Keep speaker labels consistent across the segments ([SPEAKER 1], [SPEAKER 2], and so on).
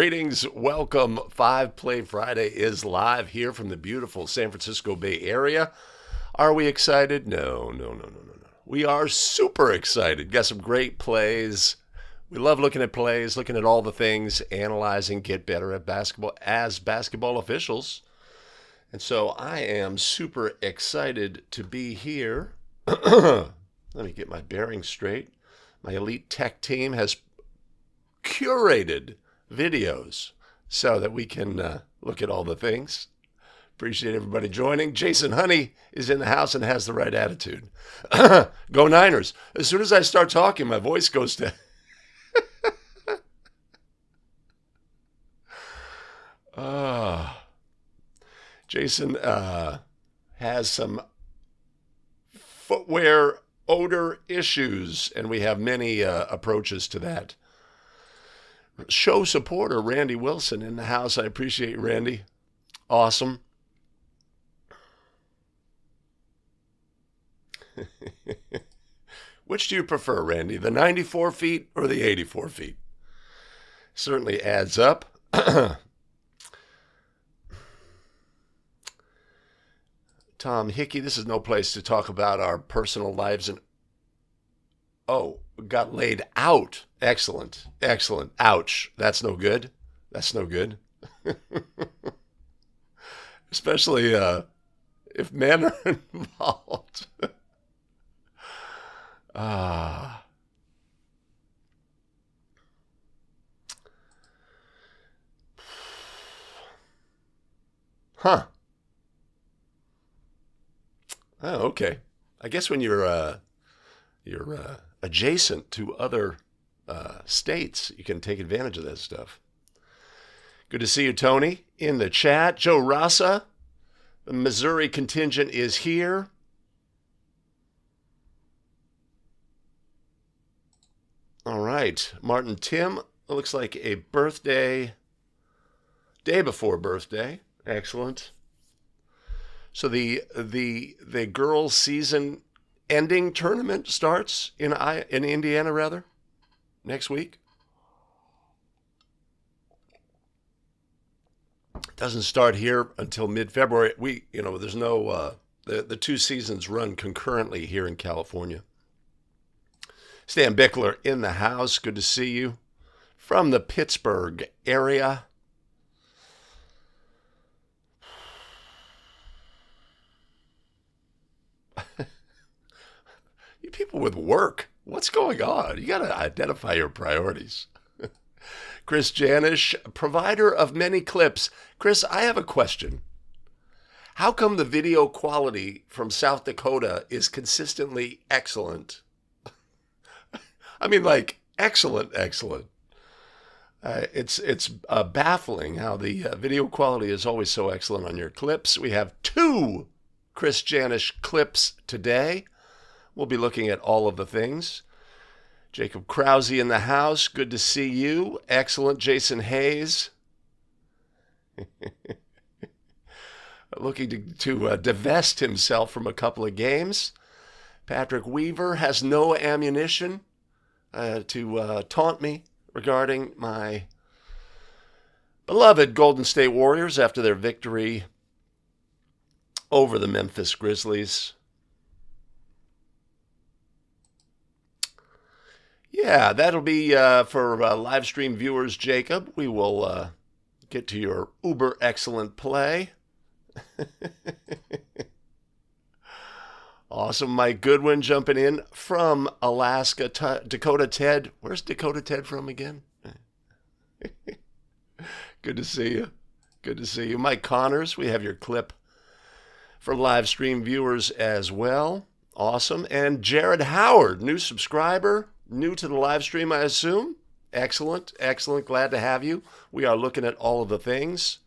[SPEAKER 1] Greetings, welcome. 5 Play Friday is live here from the beautiful San Francisco Bay Area. Are we excited? No. We are super excited. Got some great plays. We love looking at plays, looking at all the things, analyzing, get better at basketball as basketball officials. And so I am super excited to be here. Let me get my bearings straight. My elite tech team has curated videos so that we can look at all the things. Appreciate everybody joining. Jason Honey is in the house and has the right attitude. Go Niners. As soon as I start talking, my voice goes to... Jason has some footwear odor issues, and we have many approaches to that. Show supporter Randy Wilson in the house. I appreciate you, Randy. Awesome. Which do you prefer, Randy? The 94 feet or the 84 feet? Certainly adds up. Tom Hickey, this is no place to talk about our personal lives. And got laid out. Excellent. Ouch. That's no good. Especially if men are involved. Huh. Oh, okay. I guess when you're adjacent to other states, you can take advantage of that stuff. Good to see you, Tony, in the chat. Joe Rasa, the Missouri contingent is here. All right. Martin Tim, looks like a birthday, day before birthday. Excellent. So the girls' season ending tournament starts in Indiana, rather, next week. Doesn't start here until mid-February. There's no the two seasons run concurrently here in California. Stan Bickler in the house. Good to see you from the Pittsburgh area. You people with work, what's going on? You got to identify your priorities. Chris Janish, provider of many clips. Chris, I have a question. How come the video quality from South Dakota is consistently excellent? I mean, like, excellent. It's baffling how the video quality is always so excellent on your clips. We have 2 Chris Janish clips today. We'll be looking at all of the things. Jacob Krause in the house. Good to see you. Excellent. Jason Hayes. Looking to divest himself from a couple of games. Patrick Weaver has no ammunition to taunt me regarding my beloved Golden State Warriors after their victory over the Memphis Grizzlies. Yeah, that'll be for live stream viewers, Jacob. We will get to your uber excellent play. Awesome. Mike Goodwin jumping in from Alaska. Dakota Ted. Where's Dakota Ted from again? Good to see you. Mike Connors, we have your clip for live stream viewers as well. Awesome. And Jared Howard, new subscriber. New to the live stream, I assume. Excellent. Glad to have you. We are looking at all of the things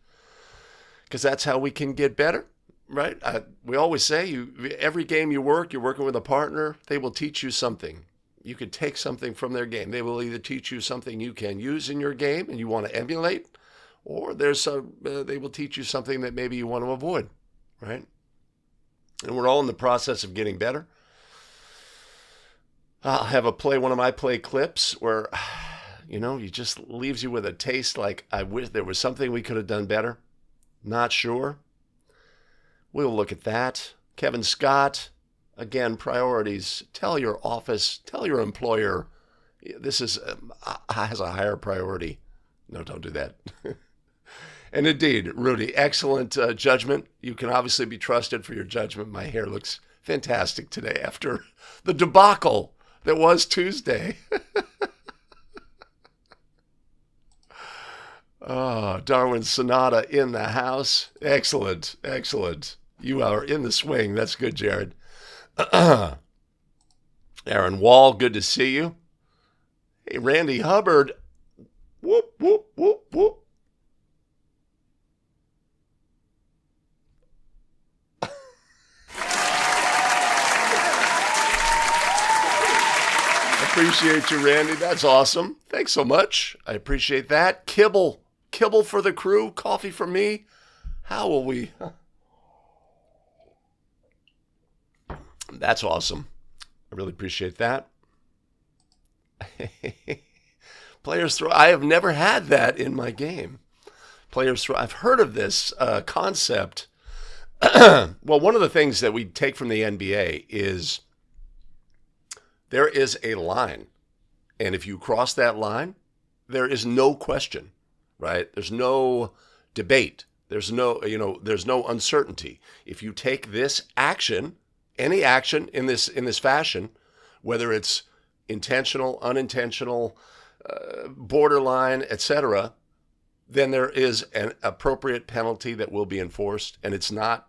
[SPEAKER 1] because that's how we can get better, right? We always say every game you're working with a partner, they will teach you something. You can take something from their game. They will either teach you something you can use in your game and you want to emulate, or they will teach you something that maybe you want to avoid, right? And we're all in the process of getting better. I'll have one of my play clips where you know, it just leaves you with a taste like, I wish there was something we could have done better. Not sure. We'll look at that. Kevin Scott, again, priorities. Tell your office, tell your employer, this is has a higher priority. No, don't do that. And indeed, Rudy, excellent judgment. You can obviously be trusted for your judgment. My hair looks fantastic today after the debacle that was Tuesday. Oh, Darwin Sonata in the house. Excellent, excellent. You are in the swing. That's good, Jared. Aaron Wall, good to see you. Hey, Randy Hubbard. Whoop, whoop, whoop, whoop. Appreciate you, Randy. That's awesome. Thanks so much. I appreciate that. Kibble for the crew. Coffee for me. How will we? That's awesome. I really appreciate that. Players throw. I have never had that in my game. Players throw. I've heard of this concept. Well, one of the things that we take from the NBA is there is a line. And if you cross that line, there is no question, right? There's no debate. There's no uncertainty. If you take this action, any action in this fashion, whether it's intentional, unintentional, borderline, etc., then there is an appropriate penalty that will be enforced, and it's not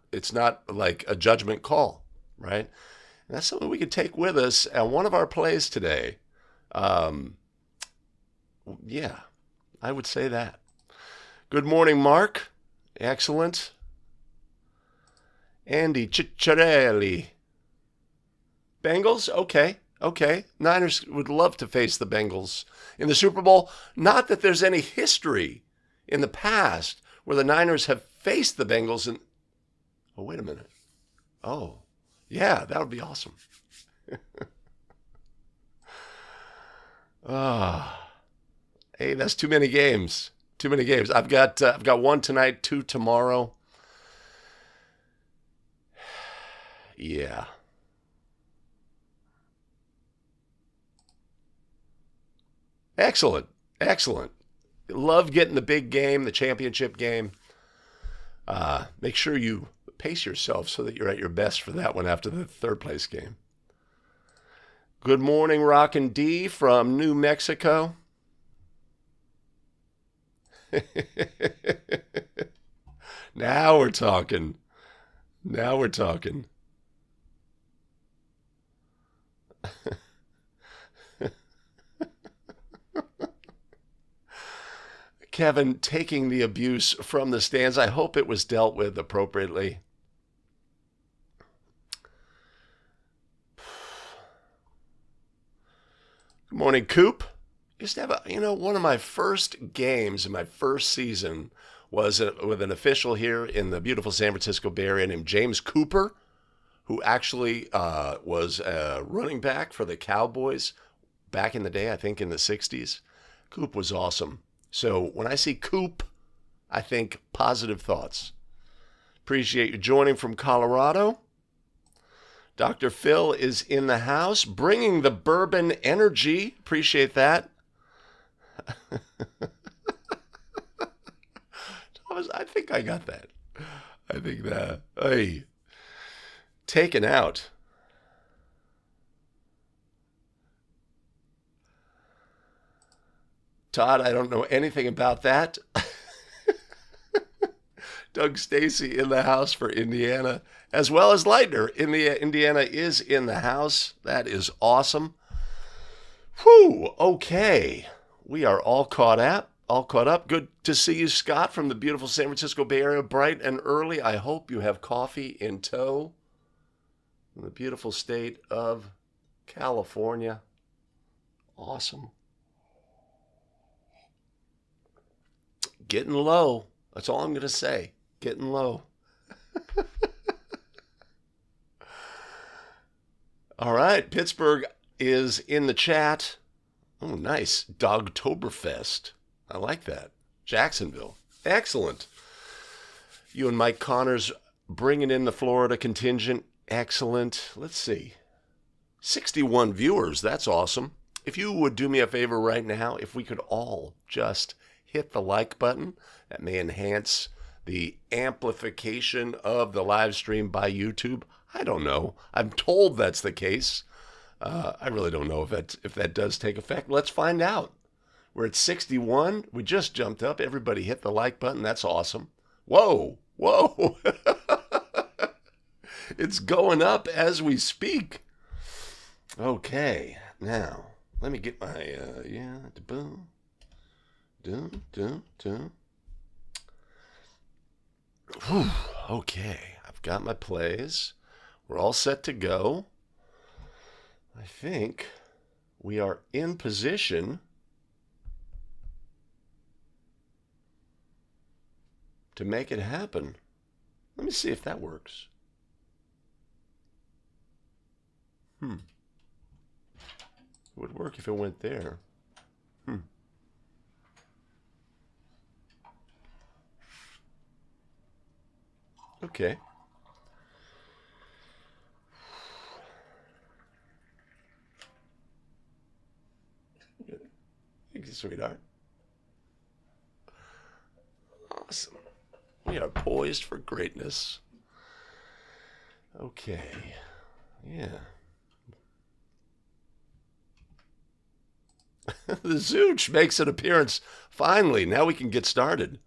[SPEAKER 1] like a judgment call, right? And that's something we could take with us at one of our plays today. Yeah, I would say that. Good morning, Mark. Excellent. Andy Ciccarelli. Bengals? Okay. Niners would love to face the Bengals in the Super Bowl. Not that there's any history in the past where the Niners have faced the Bengals and... Oh, wait a minute. Oh, yeah, that would be awesome. Hey, that's too many games. Too many games. I've got one tonight, 2 tomorrow. Yeah. Excellent. Love getting the big game, the championship game. Make sure you pace yourself so that you're at your best for that one after the third place game. Good morning, Rockin' D from New Mexico. Now we're talking. Kevin taking the abuse from the stands. I hope it was dealt with appropriately. Good morning, Coop. Used to have one of my first games in my first season was with an official here in the beautiful San Francisco Bay Area named James Cooper, who actually was a running back for the Cowboys back in the day, I think in the 60s. Coop was awesome. So when I see Coop, I think positive thoughts. Appreciate you joining from Colorado. Dr. Phil is in the house, bringing the bourbon energy. Appreciate that. Thomas, I think I got that. I think that. Hey, taken out. Todd, I don't know anything about that. Doug Stacy in the house for Indiana, as well as Leitner. Indiana is in the house. That is awesome. Whew, okay. We are all caught up. Good to see you, Scott, from the beautiful San Francisco Bay Area, bright and early. I hope you have coffee in tow. In the beautiful state of California. Awesome. Getting low. That's all I'm going to say. Getting low. All right. Pittsburgh is in the chat. Oh, nice. Dogtoberfest. I like that. Jacksonville. Excellent. You and Mike Connors bringing in the Florida contingent. Excellent. Let's see. 61 viewers. That's awesome. If you would do me a favor right now, if we could all just hit the like button, that may enhance the amplification of the live stream by YouTube. I don't know. I'm told that's the case. I really don't know if that does take effect. Let's find out. We're at 61. We just jumped up. Everybody hit the like button. That's awesome. Whoa. Whoa. It's going up as we speak. Okay. Now, let me get my, boom. Whew. Okay. I've got my plays. We're all set to go. I think we are in position to make it happen. Let me see if that works. It would work if it went there. Okay. Thank you, sweetheart. Awesome. We are poised for greatness. Okay. Yeah. The Zooch makes an appearance. Finally, now we can get started.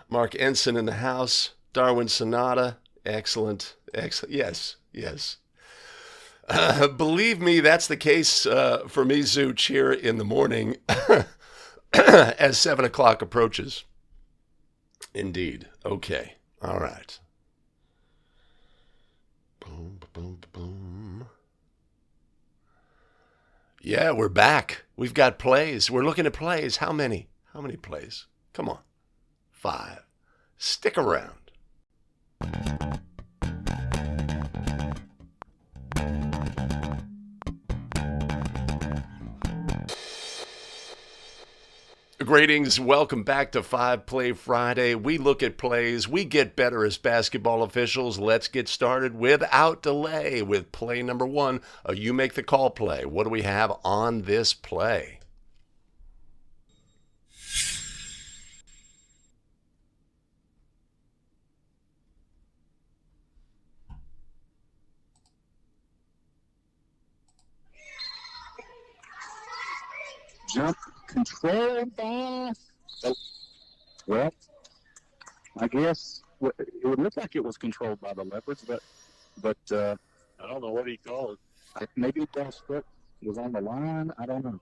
[SPEAKER 1] Mark Ensign in the house. Darwin Sonata. Excellent. Excellent. Yes. Yes. Believe me, that's the case for me, Zooch, here in the morning as 7 o'clock approaches. Indeed. Okay. All right. Boom, boom, boom. Yeah, we're back. We've got plays. We're looking at plays. How many? How many plays? Come on. 5. Stick around. Greetings. Welcome back to 5 Play Friday. We look at plays. We get better as basketball officials. Let's get started without delay with play number 1. You make the call play. What do we have on this play?
[SPEAKER 2] Jump controlled by, well, I guess it would look like it was controlled by the Leopards, but I don't know what he called it. Maybe Dallas foot was on the line. I don't know.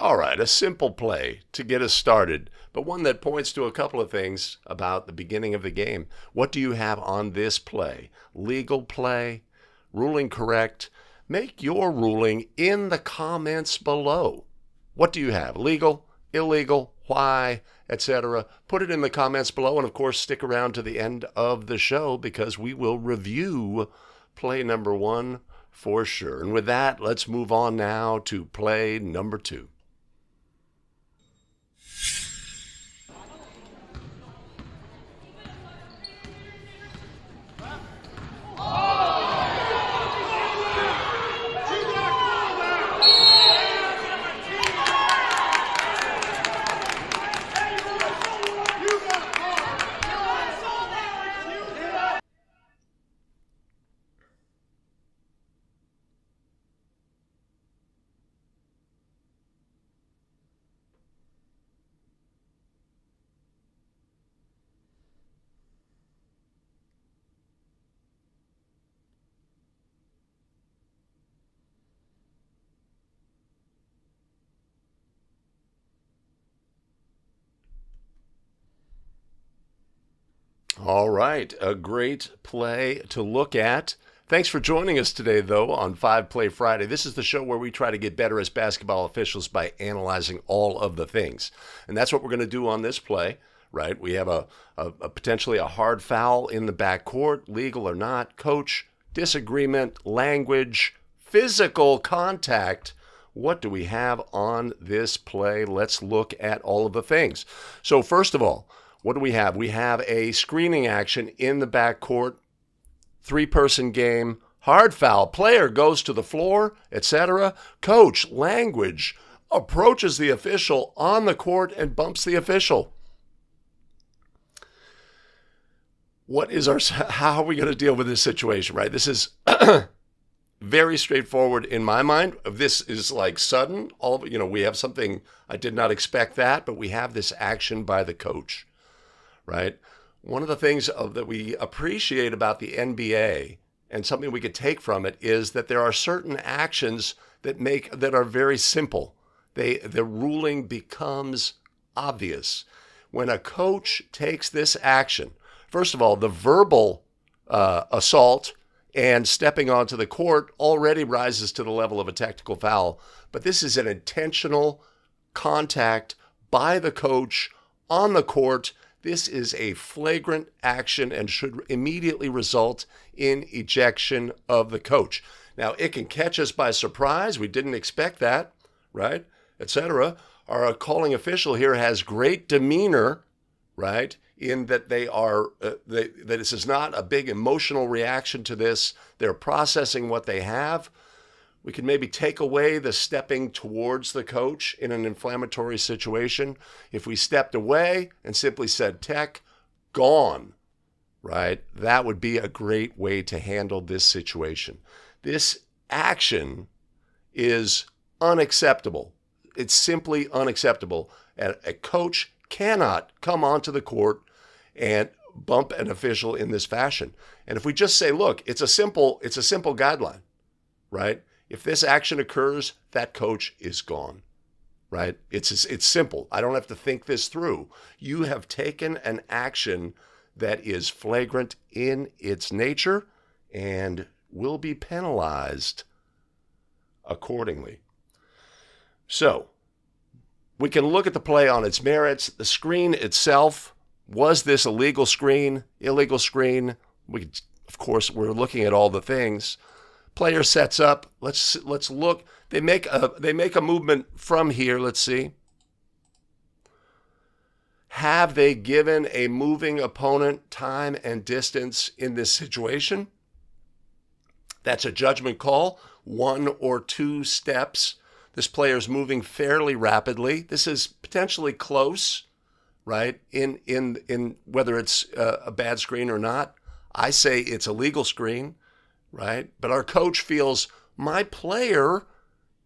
[SPEAKER 1] All right, a simple play to get us started, but one that points to a couple of things about the beginning of the game. What do you have on this play? Legal play? Ruling correct? Make your ruling in the comments below. What do you have? Legal? Illegal? Why? Etc. Put it in the comments below, and of course stick around to the end of the show because we will review play number 1 for sure. And with that, let's move on now to play number 2. All right, a great play to look at. Thanks for joining us today, though, on 5 Play Friday. This is the show where we try to get better as basketball officials by analyzing all of the things. And that's what we're going to do on this play, right? We have a potentially a hard foul in the backcourt, legal or not, coach, disagreement, language, physical contact. What do we have on this play? Let's look at all of the things. So first of all, what do we have? We have a screening action in the backcourt, 3-person game, hard foul, player goes to the floor, etc. Coach, language, approaches the official on the court and bumps the official. How are we going to deal with this situation, right? This is very straightforward in my mind. This is like sudden. We have something, I did not expect that, but we have this action by the coach, right? One of the things that we appreciate about the NBA and something we could take from it is that there are certain actions that are very simple. The ruling becomes obvious. When a coach takes this action, first of all, the verbal assault and stepping onto the court already rises to the level of a technical foul. But this is an intentional contact by the coach on the court. This is a flagrant action and should immediately result in ejection of the coach. Now, it can catch us by surprise. We didn't expect that, right? Etc. Our calling official here has great demeanor, right? In that that this is not a big emotional reaction to this. They're processing what they have. We can maybe take away the stepping towards the coach in an inflammatory situation. If we stepped away and simply said, "Tech, gone," right? That would be a great way to handle this situation. This action is unacceptable. It's simply unacceptable. A coach cannot come onto the court and bump an official in this fashion. And if we just say, look, it's a simple guideline, right? If this action occurs, that coach is gone, right? It's simple. I don't have to think this through. You have taken an action that is flagrant in its nature and will be penalized accordingly. So we can look at the play on its merits. The screen itself, was this a legal screen, illegal screen? Of course, we're looking at all the things. Player sets up. Let's look. They make a movement from here. Let's see. Have they given a moving opponent time and distance in this situation? That's a judgment call. 1 or 2 steps. This player's moving fairly rapidly. This is potentially close, right? In whether it's a bad screen or not. I say it's a legal screen, right? But our coach feels my player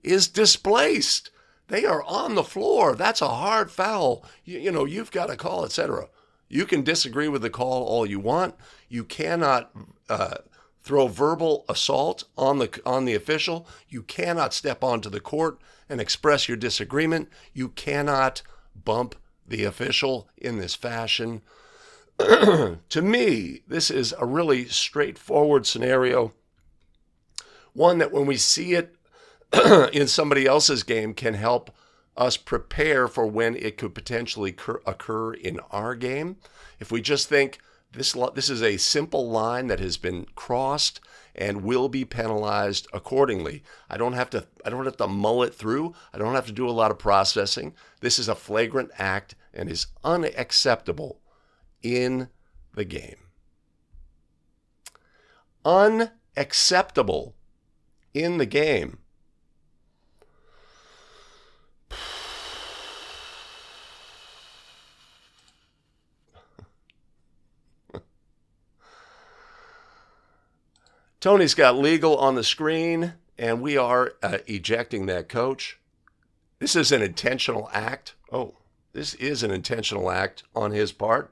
[SPEAKER 1] is displaced. They are on the floor. That's a hard foul. You've got to call, etc. You can disagree with the call all you want. You cannot throw verbal assault on the official. You cannot step onto the court and express your disagreement. You cannot bump the official in this fashion. To me, this is a really straightforward scenario. One that when we see it in somebody else's game can help us prepare for when it could potentially occur in our game. If we just think this is a simple line that has been crossed and will be penalized accordingly. I don't have to mull it through. I don't have to do a lot of processing. This is a flagrant act and is unacceptable in the game. Unacceptable in the game. Tony's got legal on the screen, and we are ejecting that coach. This is an intentional act. Oh, this is an intentional act on his part.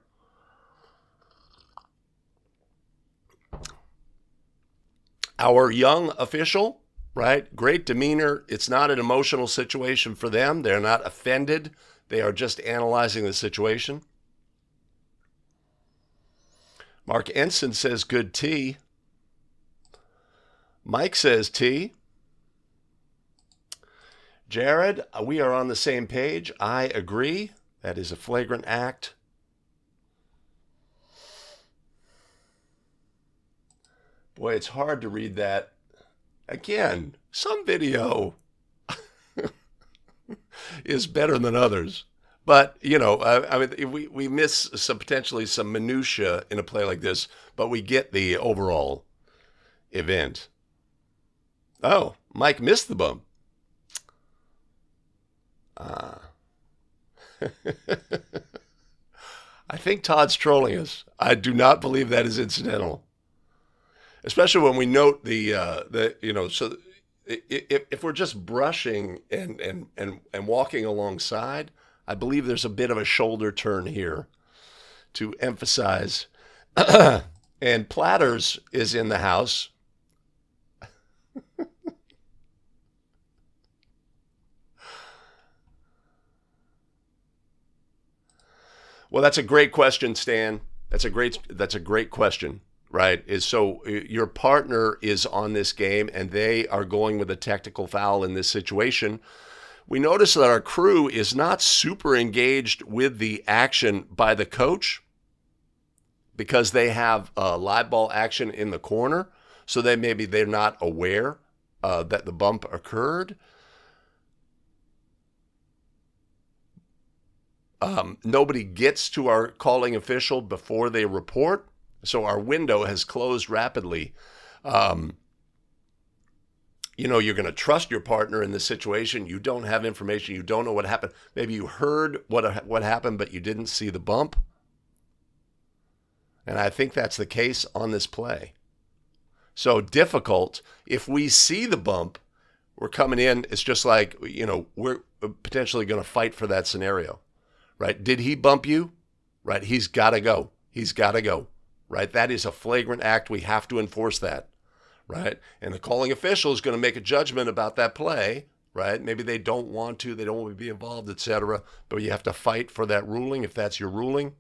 [SPEAKER 1] Our young official, right? Great demeanor. It's not an emotional situation for them. They're not offended. They are just analyzing the situation. Mark Ensign says good tea. Mike says tea. Jared, we are on the same page. I agree. That is a flagrant act. Boy, it's hard to read that. Again, some video is better than others. But, you know, I mean, we miss potentially some minutia in a play like this, but we get the overall event. Oh, Mike missed the bump. I think Todd's trolling us. I do not believe that is incidental, especially when we note the you know, so if we're just brushing and walking alongside, I believe there's a bit of a shoulder turn here to emphasize. And Platters is in the house. Well, that's a great question, Stan. That's a great question, right? Is so your partner is on this game and they are going with a technical foul in this situation. We notice that our crew is not super engaged with the action by the coach because they have live ball action in the corner, so they're not aware that the bump occurred. Nobody gets to our calling official before they report, so our window has closed rapidly. You know, you're going to trust your partner in this situation. You don't have information. You don't know what happened. Maybe you heard what happened, but you didn't see the bump. And I think that's the case on this play. So difficult. If we see the bump, we're coming in. It's just like, you know, we're potentially going to fight for that scenario. Right? Did he bump you? Right? He's got to go. He's got to go. Right? That is a flagrant act. We have to enforce that. Right? And the calling official is going to make a judgment about that play. Right? Maybe they don't want to. They don't want to be involved, etc. But you have to fight for that ruling if that's your ruling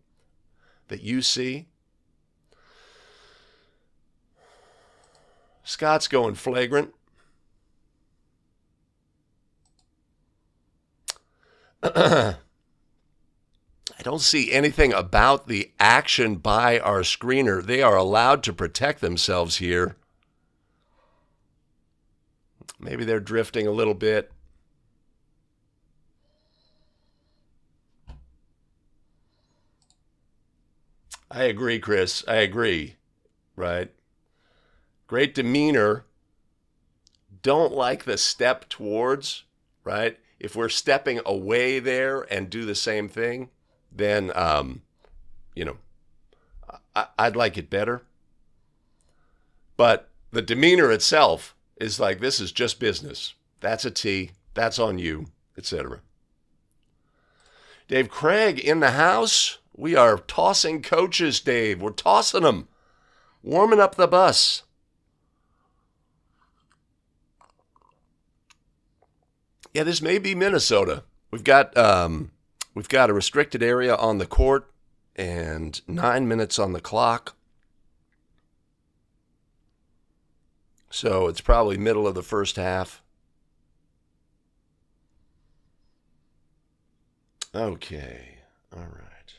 [SPEAKER 1] that you see. Scott's going flagrant. I don't see anything about the action by our screener. They are allowed to protect themselves here. Maybe they're drifting a little bit. I agree, Chris. I agree. Right? Great demeanor. Don't like the step towards, right? If we're stepping away there and do the same thing, then, you know, I'd like it better. But the demeanor itself is like, this is just business. That's a T. That's on you, etc. Dave Craig in the house. We are tossing coaches, Dave. We're tossing them. Warming up the bus. Yeah, this may be Minnesota. We've got a restricted area on the court and 9 minutes on the clock. So it's probably middle of the first half. Okay. All right.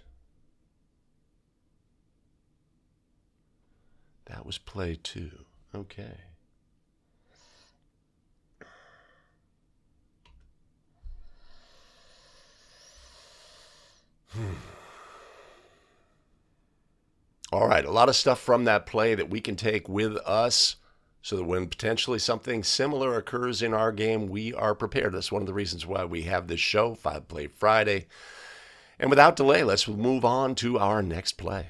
[SPEAKER 1] That was play 2. Okay. All right, a lot of stuff from that play that we can take with us so that when potentially something similar occurs in our game, we are prepared. That's one of the reasons why we have this show, 5 Play Friday. And without delay, let's move on to our next play.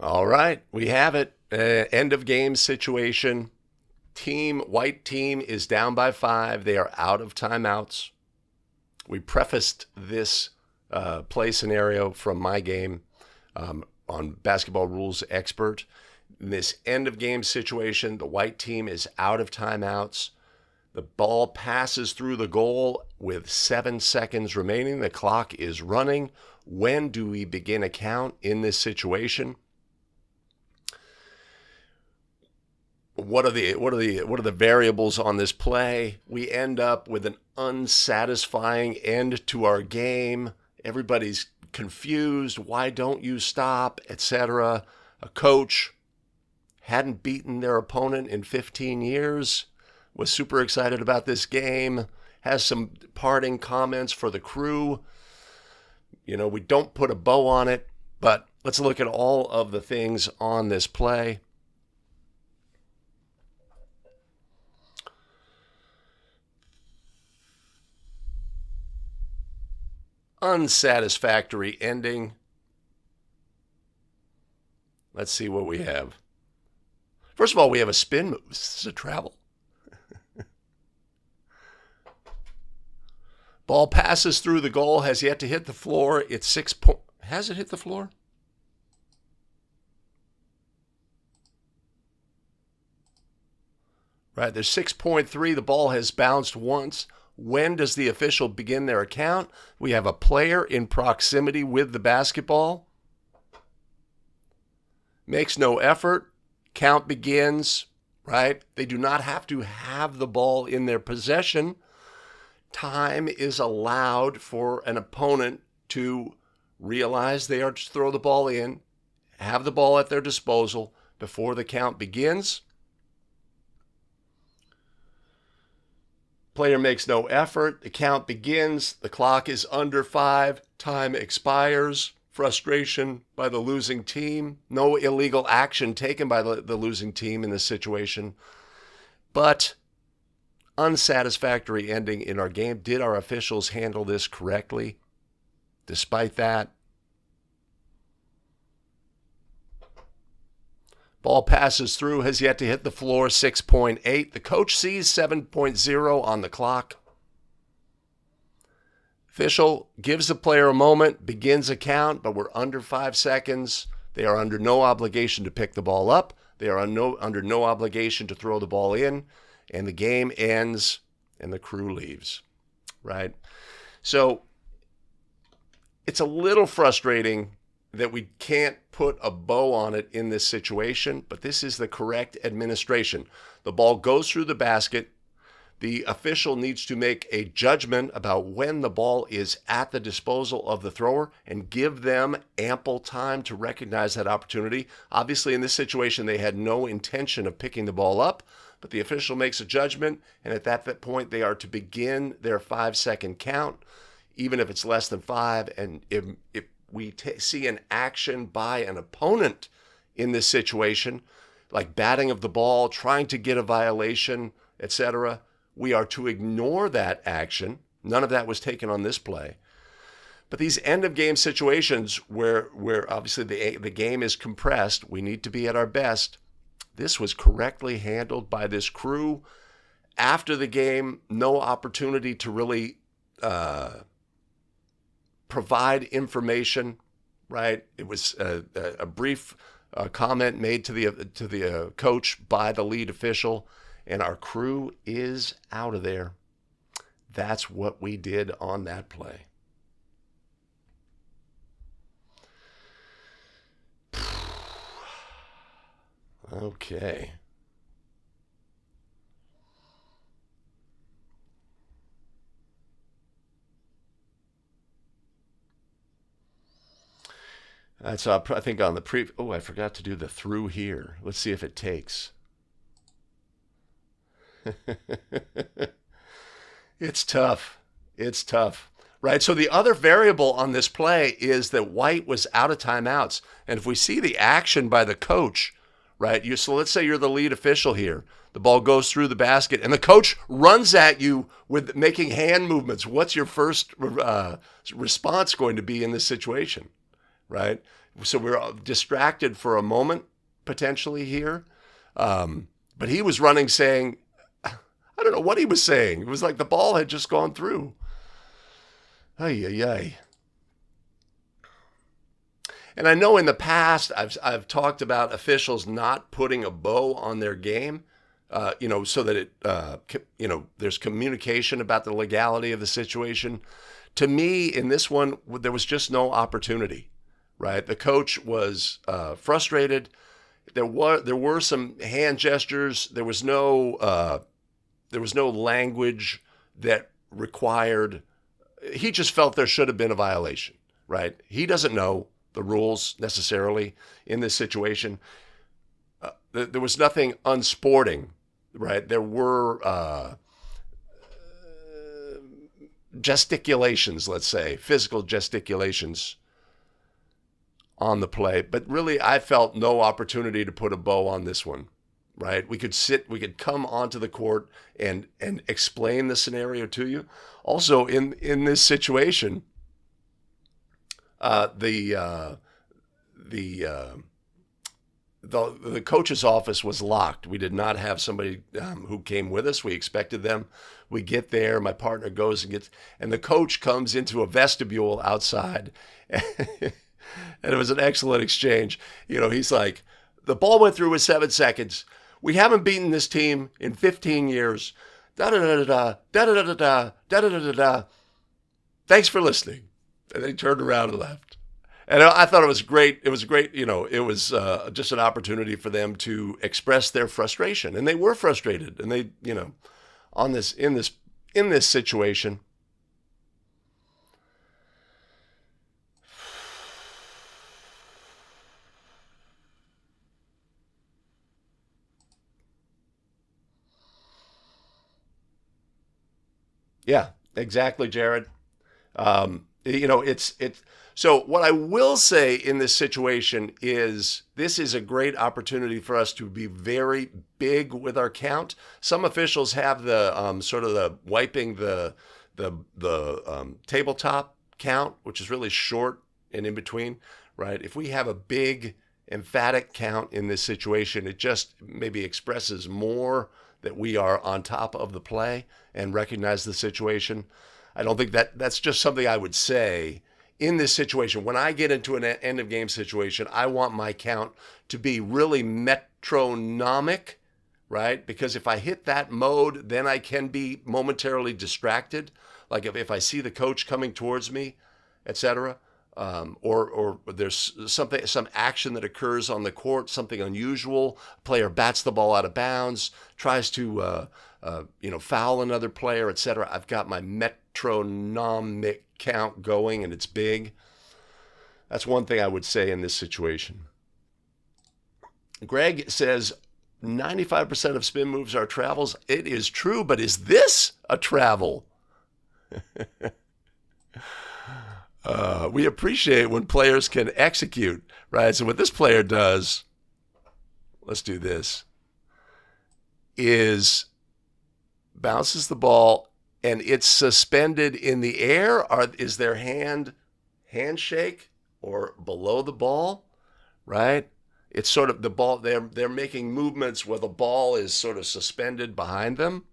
[SPEAKER 1] All right, we have it. End of game situation. White team is down by 5. They are out of timeouts. We prefaced this play scenario from my game on Basketball Rules Expert. In this end of game situation, the white team is out of timeouts. The ball passes through the goal with 7 seconds remaining. The clock is running. When do we begin a count in this situation? What are the variables on this play? We end up with an unsatisfying end to our game. Everybody's confused. Why don't you stop, etc. A coach hadn't beaten their opponent in 15 years, was super excited about this game, has some parting comments for the crew. You know, we don't put a bow on it, but let's look at all of the things on this play. Unsatisfactory ending. Let's see what we have. First of all, we have a spin move. This is a travel. Ball passes through the goal, has yet to hit the floor. It's 6 points. Has it hit the floor? Right, there's 6.3. The ball has bounced once. When does the official begin their account? We have a player in proximity with the basketball. Makes no effort. Count begins, right? They do not have to have the ball in their possession. Time is allowed for an opponent to realize they are to throw the ball in, have the ball at their disposal before the count begins. Player makes no effort. The count begins. The clock is under 5. Time expires. Frustration by the losing team. No illegal action taken by the losing team in this situation. But unsatisfactory ending in our game. Did our officials handle this correctly? Despite that, ball passes through, has yet to hit the floor, 6.8. The coach sees 7.0 on the clock. Official gives the player a moment, begins a count, but we're under 5 seconds. They are under no obligation to pick the ball up. They are under no obligation to throw the ball in. And the game ends and the crew leaves, right? So it's a little frustrating that we can't put a bow on it in this situation, but this is the correct administration. The ball goes through the basket. The official needs to make a judgment about when the ball is at the disposal of the thrower and give them ample time to recognize that opportunity. Obviously, in this situation, they had no intention of picking the ball up, but the official makes a judgment, and at that point, they are to begin their 5-second count, even if it's less than 5. And if we see an action by an opponent in this situation, like batting of the ball, trying to get a violation, etc., we are to ignore that action. None of that was taken on this play. But these end-of-game situations where obviously the game is compressed, we need to be at our best. This was correctly handled by this crew. After the game, no opportunity to really provide information, right? It was a brief comment made to the coach by the lead official, and our crew is out of there. That's what we did on that play. Okay. That's I think on the I forgot to do the through here. Let's see if it takes. It's tough. It's tough. Right? So the other variable on this play is that White was out of timeouts. And if we see the action by the coach, right? So let's say you're the lead official here. The ball goes through the basket and the coach runs at you with making hand movements. What's your first response going to be in this situation? Right? So we're distracted for a moment potentially here. But he was running saying, I don't know what he was saying. It was like the ball had just gone through. Ay, ay, ay. And I know in the past I've talked about officials not putting a bow on their game, so that there's communication about the legality of the situation. To me, in this one, there was just no opportunity, right? The coach was frustrated. There were some hand gestures. There was no language that required. He just felt there should have been a violation, right? He doesn't know the rules necessarily in this situation. There was nothing unsporting, right? There were gesticulations, let's say, physical gesticulations on the play. But really, I felt no opportunity to put a bow on this one, right? We could come onto the court and explain the scenario to you. Also, in this situation, the coach's office was locked. We did not have somebody who came with us. We expected them. We get there. My partner goes and the coach comes into a vestibule outside. And it was an excellent exchange. He's like, the ball went through with 7 seconds. We haven't beaten this team in 15 years. Da da da da da da da da da da da da. Thanks for listening. And they turned around and left. And I thought it was great. It was great. It was just an opportunity for them to express their frustration, and they were frustrated. And they, in this situation. Yeah, exactly, Jared. It's so what I will say in this situation is this is a great opportunity for us to be very big with our count. Some officials have the sort of the wiping the tabletop count, which is really short and in between, right? If we have a big emphatic count in this situation, it just maybe expresses more that we are on top of the play and recognize the situation. I don't think that's just something I would say in this situation. When I get into an end of game situation, I want my count to be really metronomic, right? Because if I hit that mode, then I can be momentarily distracted. Like if I see the coach coming towards me, etc., or there's some action that occurs on the court, something unusual. Player bats the ball out of bounds, tries to foul another player, etc. I've got my metronomic count going, and it's big. That's one thing I would say in this situation. Greg says 95% of spin moves are travels. It is true, but is this a travel? We appreciate when players can execute, right? So what this player does, let's do this, is bounces the ball and it's suspended in the air. Is their handshake or below the ball, right? It's sort of the ball. They're making movements where the ball is sort of suspended behind them.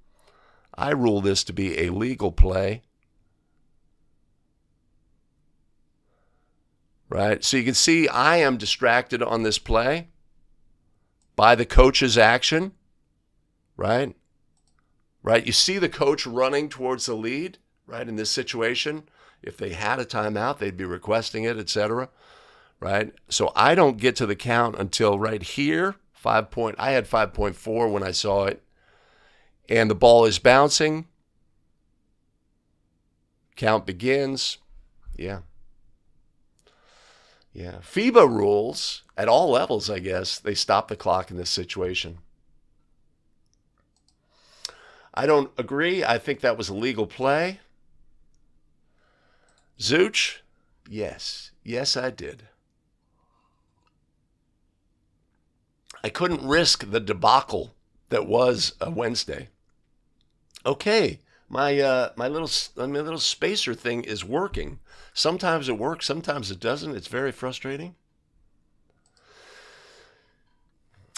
[SPEAKER 1] I rule this to be a legal play. Right? So you can see I am distracted on this play by the coach's action, right? Right? You see the coach running towards the lead, right? In this situation, if they had a timeout, they'd be requesting it, etc. Right? So I don't get to the count until right here, I had 5.4 when I saw it, and the ball is bouncing. Count begins. Yeah. Yeah, FIBA rules at all levels, I guess, they stop the clock in this situation. I don't agree. I think that was a legal play. Zooch, yes. Yes, I did. I couldn't risk the debacle that was a Wednesday. Okay, my little spacer thing is working. Sometimes it works, sometimes it doesn't. It's very frustrating.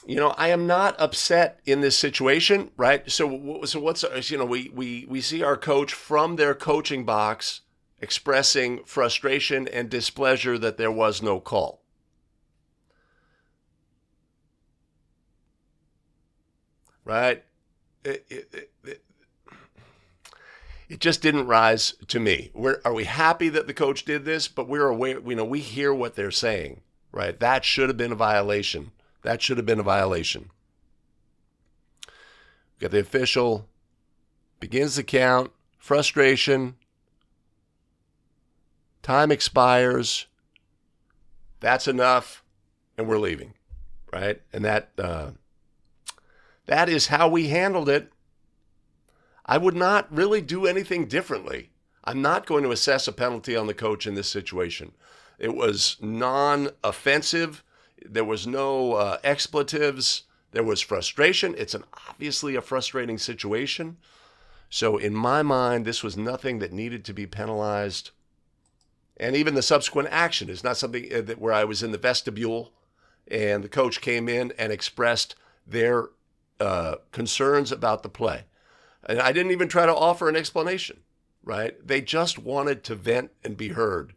[SPEAKER 1] I am not upset in this situation, right? So what's we see our coach from their coaching box expressing frustration and displeasure that there was no call. Right? It just didn't rise to me. Are we happy that the coach did this? But we're aware, we hear what they're saying, right? That should have been a violation. That should have been a violation. Got the official, begins the count, frustration, time expires, that's enough, and we're leaving, right? And that is how we handled it. I would not really do anything differently. I'm not going to assess a penalty on the coach in this situation. It was non-offensive. There was no expletives. There was frustration. It's obviously a frustrating situation. So in my mind, this was nothing that needed to be penalized. And even the subsequent action is not something where I was in the vestibule and the coach came in and expressed their concerns about the play. And I didn't even try to offer an explanation, right? They just wanted to vent and be heard.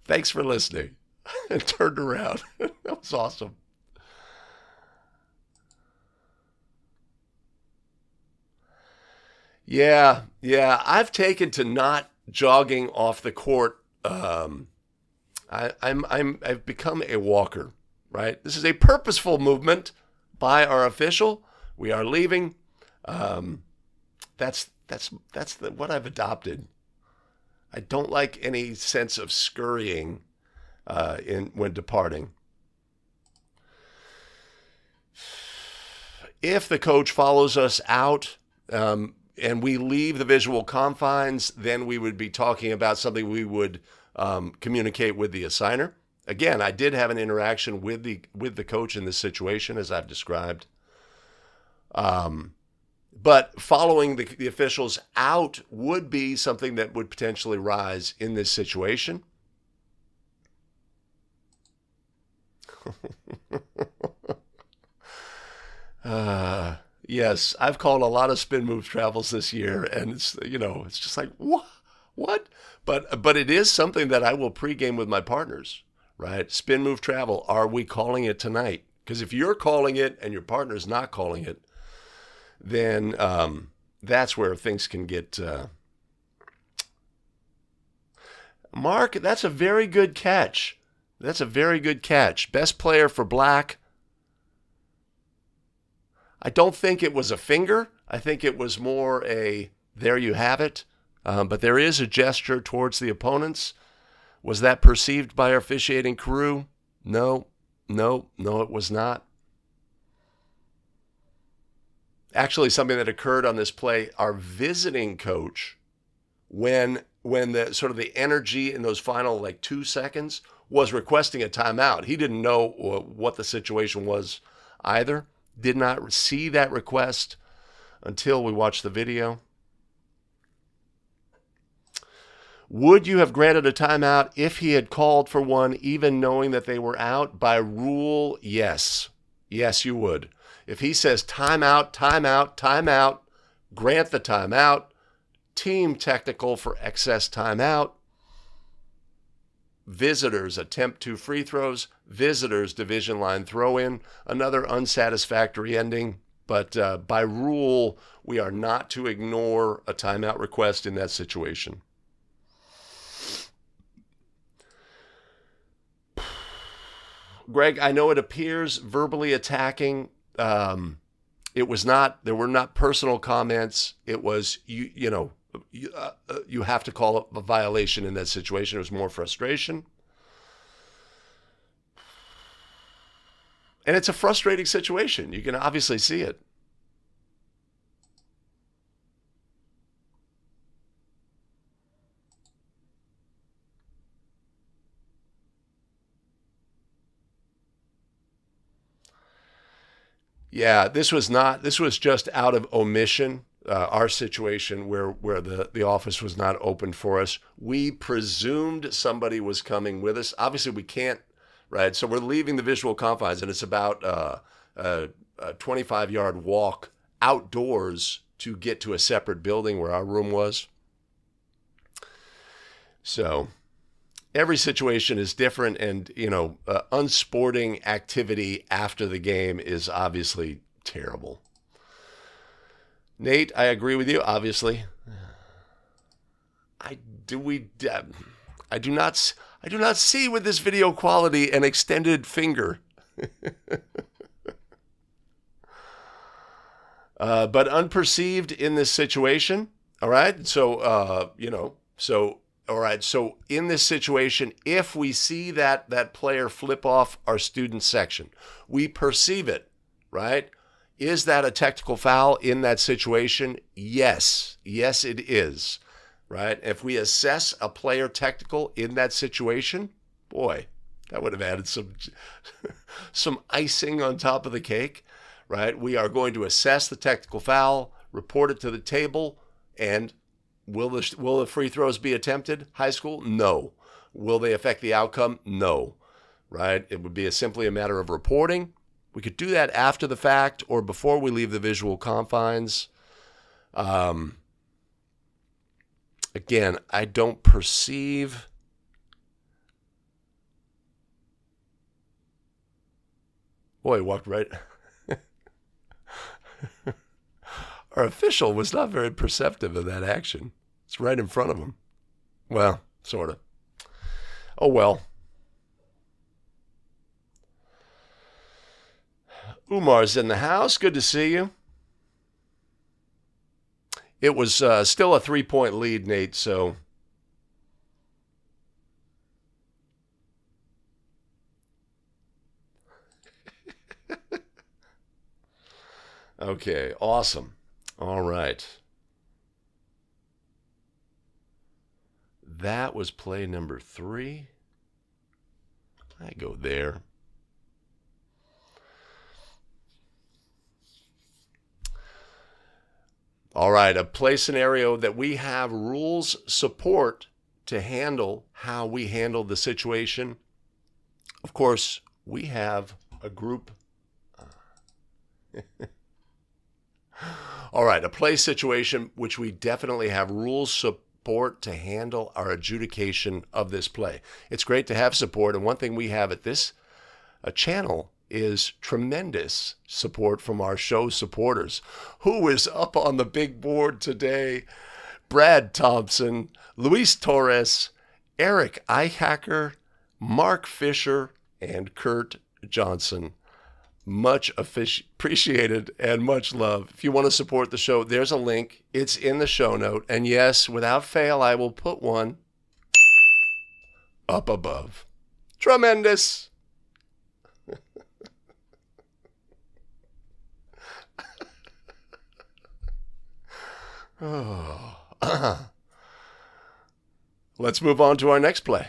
[SPEAKER 1] Thanks for listening. And turned around. That was awesome. Yeah. I've taken to not jogging off the court. I've become a walker, right? This is a purposeful movement by our official. We are leaving. That's what I've adopted. I don't like any sense of scurrying when departing. If the coach follows us out and we leave the visual confines, then we would be talking about something we would communicate with the assigner. Again, I did have an interaction with the coach in this situation, as I've described. But following the officials out would be something that would potentially rise in this situation. Yes, I've called a lot of spin move travels this year, and it's just like what? But it is something that I will pregame with my partners, right? Spin move travel. Are we calling it tonight? Because if you're calling it and your partner's not calling it, then that's where things can get. Mark, that's a very good catch. That's a very good catch. Best player for black. I don't think it was a finger. I think it was more there you have it. But there is a gesture towards the opponents. Was that perceived by our officiating crew? No, it was not. Actually, something that occurred on this play, our visiting coach, when the sort of the energy in those final 2 seconds was requesting a timeout. He didn't know what the situation was either. Did not see that request until we watched the video. Would you have granted a timeout if he had called for one, even knowing that they were out? By rule, yes. Yes, you would. If he says timeout, timeout, timeout, grant the timeout. Team technical for excess timeout. Visitors attempt 2 free throws. Visitors division line throw in. Another unsatisfactory ending. But by rule, we are not to ignore a timeout request in that situation. Greg, I know it appears verbally attacking. It was not. There were not personal comments. It was you have to call it a violation in that situation. It was more frustration. And it's a frustrating situation. You can obviously see it. Yeah, this was just out of omission. Our situation where the office was not open for us. We presumed somebody was coming with us. Obviously, we can't right? So we're leaving the visual confines, and it's about a 25-yard walk outdoors to get to a separate building where our room was. So every situation is different, and unsporting activity after the game is obviously terrible. Nate, I agree with you. Obviously, I do not see with this video quality an extended finger. But unperceived in this situation. All right. So, all right. So in this situation, if we see that player flip off our student section, we perceive it, right? Is that a technical foul in that situation? Yes. Yes, it is. Right? If we assess a player technical in that situation, boy, that would have added some icing on top of the cake, right? We are going to assess the technical foul, report it to the table, and will the free throws be attempted? High school? No. Will they affect the outcome? No. Right? It would be simply a matter of reporting. We could do that after the fact or before we leave the visual confines. Again, I don't perceive. Boy, he walked right. Our official was not very perceptive of that action. It's right in front of him. Well, sort of. Oh, well. Umar's in the house. Good to see you. It was still a 3-point lead, Nate, so. Okay, awesome. All right. That was play number 3. I go there. All right, a play scenario that we have rules support to handle how we handle the situation. Of course, we have a group. All right, a play situation which we definitely have rules support to handle our adjudication of this play. It's great to have support, and one thing we have at this channel is tremendous support from our show supporters. Who is up on the big board today? Brad Thompson, Luis Torres, Eric Eichacker, Mark Fisher, and Kurt Johnson. Much appreciated and much love. If you want to support the show, there's a link. It's in the show note. And yes, without fail, I will put one up above. Tremendous. Oh. Let's move on to our next play.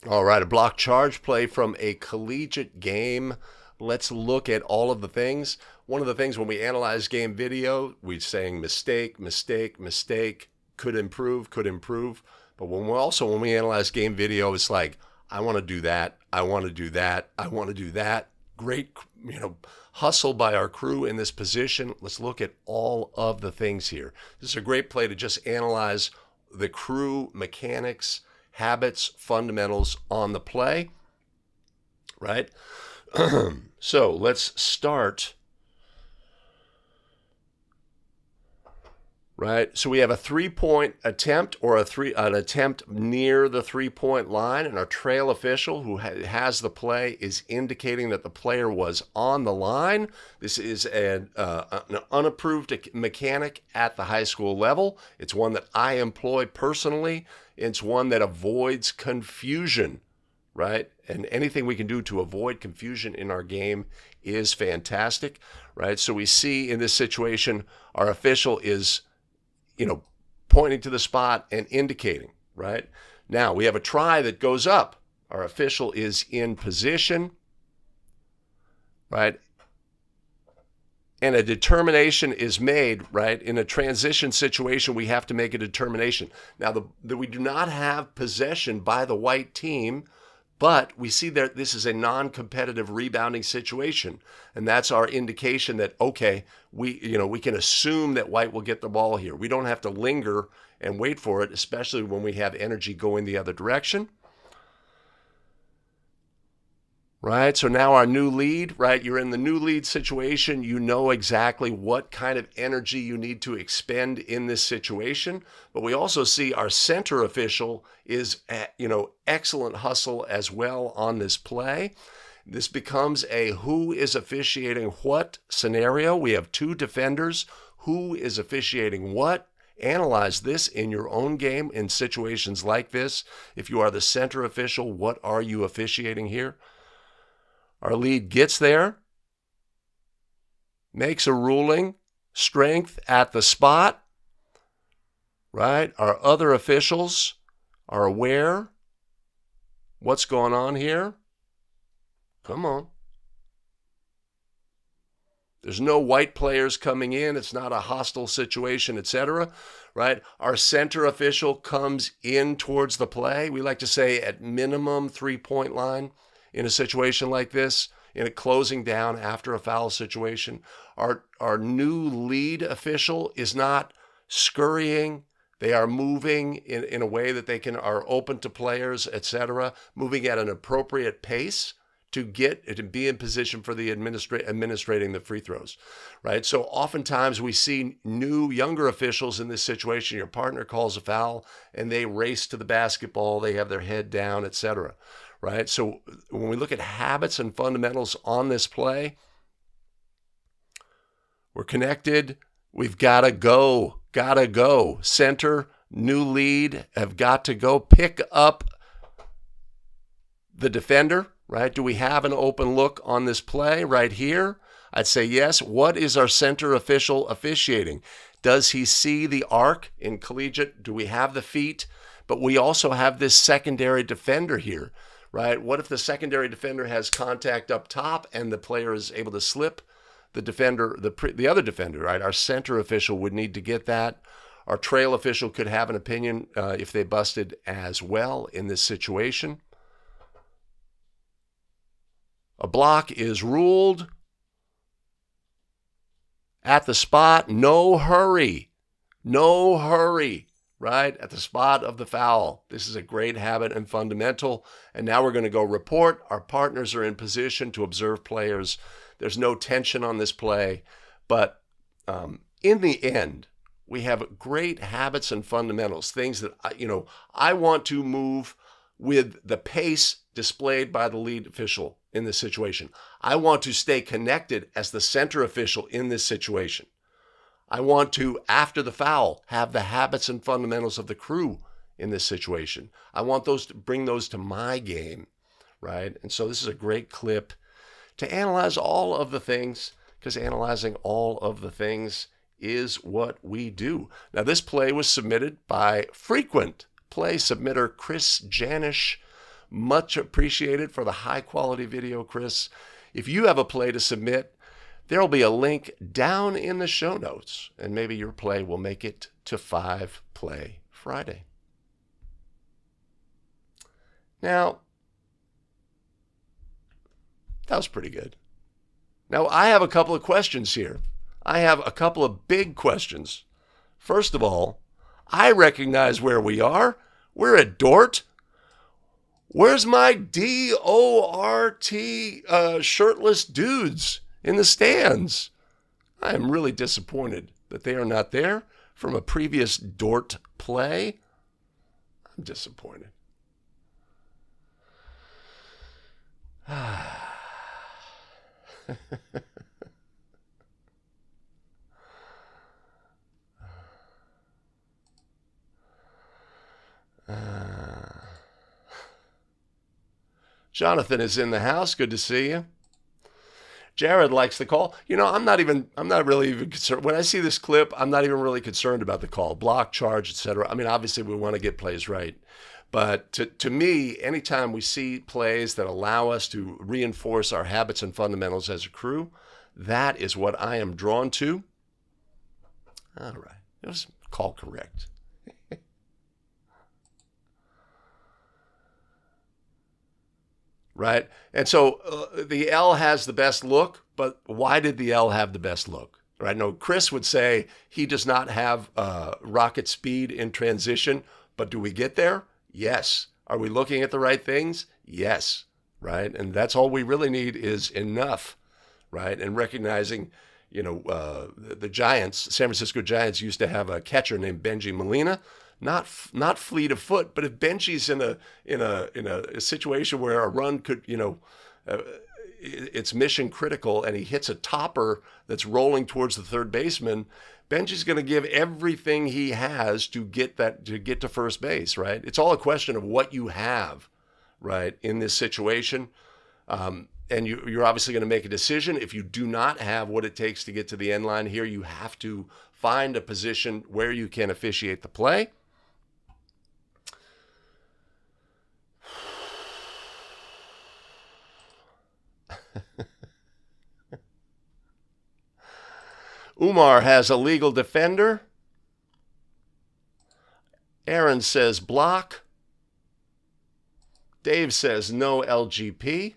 [SPEAKER 1] All right, a block charge play from a collegiate game. Let's look at all of the things. One of the things when we analyze game video, we're saying mistake, mistake, mistake, could improve, could improve. But when we analyze game video, it's like, I want to do that, I want to do that, I want to do that. Great, hustle by our crew in this position. Let's look at all of the things here. This is a great play to just analyze the crew mechanics, habits, fundamentals on the play, right? So let's start right? So we have a 3-point attempt or an attempt near the 3-point line, and our trail official who has the play is indicating that the player was on the line. This is an unapproved mechanic at the high school level. It's one that I employ personally. It's one that avoids confusion, right? And anything we can do to avoid confusion in our game is fantastic, right? So we see in this situation, our official is pointing to the spot and indicating, right? Now we have a try that goes up. Our official is in position, right? And a determination is made, right? In a transition situation, we have to make a determination. Now, we do not have possession by the white team, but we see that this is a non-competitive rebounding situation, and that's our indication that, okay, we can assume that white will get the ball here. We don't have to linger and wait for it, especially when we have energy going the other direction. Right, so now our new lead, right? You're in the new lead situation. You know exactly what kind of energy you need to expend in this situation. But we also see our center official is, excellent hustle as well on this play. This becomes a who is officiating what scenario. We have two defenders. Who is officiating what? Analyze this in your own game in situations like this. If you are the center official, what are you officiating here? Our lead gets there, makes a ruling, strength at the spot, right? Our other officials are aware what's going on here. Come on. There's no white players coming in. It's not a hostile situation, etc., right? Our center official comes in towards the play. We like to say at minimum 3-point line. In a situation like this, in a closing down after a foul situation, our new lead official is not scurrying. They are moving in a way that are open to players, etc., moving at an appropriate pace to be in position for the administrating the free throws, right? So oftentimes we see younger officials in this situation. Your partner calls a foul and they race to the basketball. They have their head down, etc., right? So when we look at habits and fundamentals on this play, we're connected. We've got to go. Center, new lead, have got to go. Pick up the defender, right? Do we have an open look on this play right here? I'd say yes. What is our center official officiating? Does he see the arc in collegiate? Do we have the feet? But we also have this secondary defender here, right? What if the secondary defender has contact up top and the player is able to slip the defender, the other defender, right? Our center official would need to get that. Our trail official could have an opinion if they busted as well in this situation. A block is ruled at the spot. No hurry, right? At the spot of the foul. This is a great habit and fundamental. And now we're going to go report. Our partners are in position to observe players. There's no tension on this play. But in the end, we have great habits and fundamentals, things that, I want to move with the pace displayed by the lead official in this situation. I want to stay connected as the center official in this situation. I want to, after the foul, have the habits and fundamentals of the crew in this situation. I want to bring those to my game, right? And so this is a great clip to analyze all of the things, because analyzing all of the things is what we do. Now, this play was submitted by frequent play submitter Chris Janish. Much appreciated for the high quality video, Chris. If you have a play to submit, there will be a link down in the show notes, and maybe your play will make it to 5 Play Friday. Now, that was pretty good. Now, I have a couple of questions here. I have a couple of big questions. First of all, I recognize where we are. We're at Dort. Where's my DORT shirtless dudes in the stands? I am really disappointed that they are not there. from a previous Dort play. I'm disappointed. Jonathan is in the house. Good to see you. Jared likes the call. You know, I'm not really even concerned. When I see this clip, I'm not even really concerned about the call. Block, charge, etc. I mean, obviously we want to get plays right. But to me, anytime we see plays that allow us to reinforce our habits and fundamentals as a crew, that is what I am drawn to. All right. It was call correct. Right? And so the L has the best look, but why did the L have the best look? Right? No, Chris would say he does not have rocket speed in transition, but do we get there? Yes. Are we looking at the right things? Yes. Right? And that's all we really need is enough, right? And recognizing, you know, the Giants, San Francisco Giants used to have a catcher named Benji Molina. Not fleet of foot, but if Benji's in a situation where a run could, you know, it's mission critical, and he hits a topper that's rolling towards the third baseman, Benji's going to give everything he has to get to first base, right? It's all a question of what you have, right, in this situation, and you're obviously going to make a decision. If you do not have what it takes to get to the end line here, you have to find a position where you can officiate the play. Umar has a legal defender. Aaron says block. Dave says no LGP.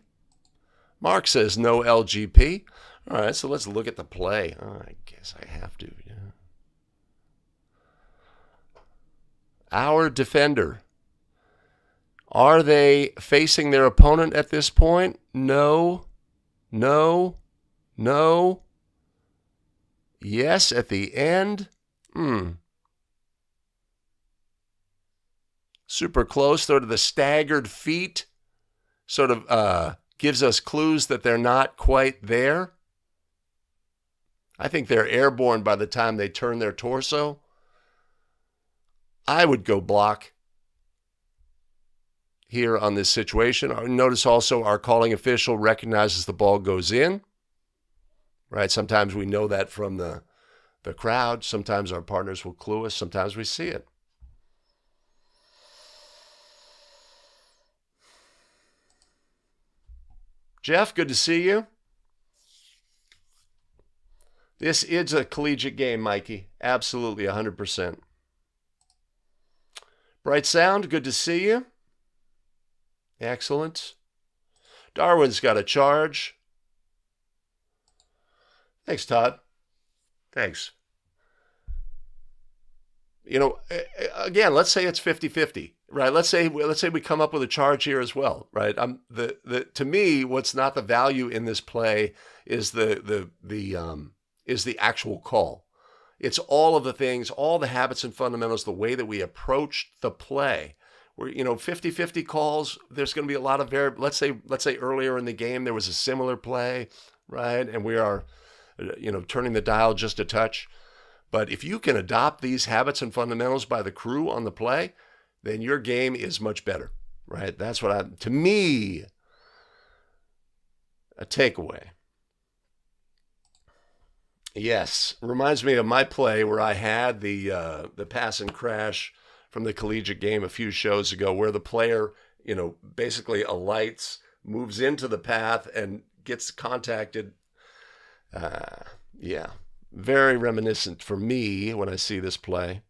[SPEAKER 1] Mark says no LGP. All right, so let's look at the play. Oh, I guess I have to. Yeah. Our defender. Are they facing their opponent at this point? No. No. No. Yes, at the end. Super close. Sort of the staggered feet sort of gives us clues that they're not quite there. I think they're airborne by the time they turn their torso. I would go block here on this situation. Notice also our calling official recognizes the ball goes in. Right? Sometimes we know that from the crowd. Sometimes our partners will clue us. Sometimes we see it. Jeff, good to see you. This is a collegiate game, Mikey. Absolutely, 100%. Bright Sound, good to see you. Excellent. Darwin's got a charge. Thanks, Todd. Thanks. You know, again, let's say it's 50-50, right? Let's say we come up with a charge here as well, right? To me, what's not the value in this play is the actual call. It's all of the things, all the habits and fundamentals, the way that we approach the play. Where, you know, 50-50 calls, there's going to be a lot of let's say earlier in the game there was a similar play, right? And we are, you know, turning the dial just a touch. But if you can adopt these habits and fundamentals by the crew on the play, then your game is much better, right? That's what to me, a takeaway. Yes, reminds me of my play where I had the pass and crash from the collegiate game a few shows ago, where the player, you know, basically alights, moves into the path, and gets contacted. Yeah, very reminiscent for me when I see this play.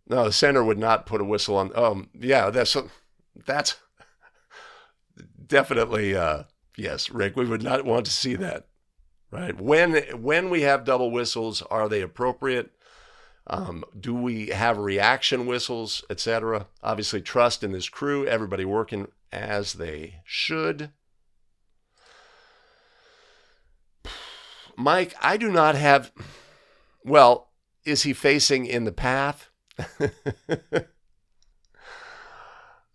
[SPEAKER 1] No, the center would not put a whistle on. Yeah, that's definitely yes, Rick. We would not want to see that, right? When we have double whistles, are they appropriate? Do we have reaction whistles, etc.? Obviously, trust in this crew. Everybody working as they should. Mike, I do not have, well, is he facing in the path?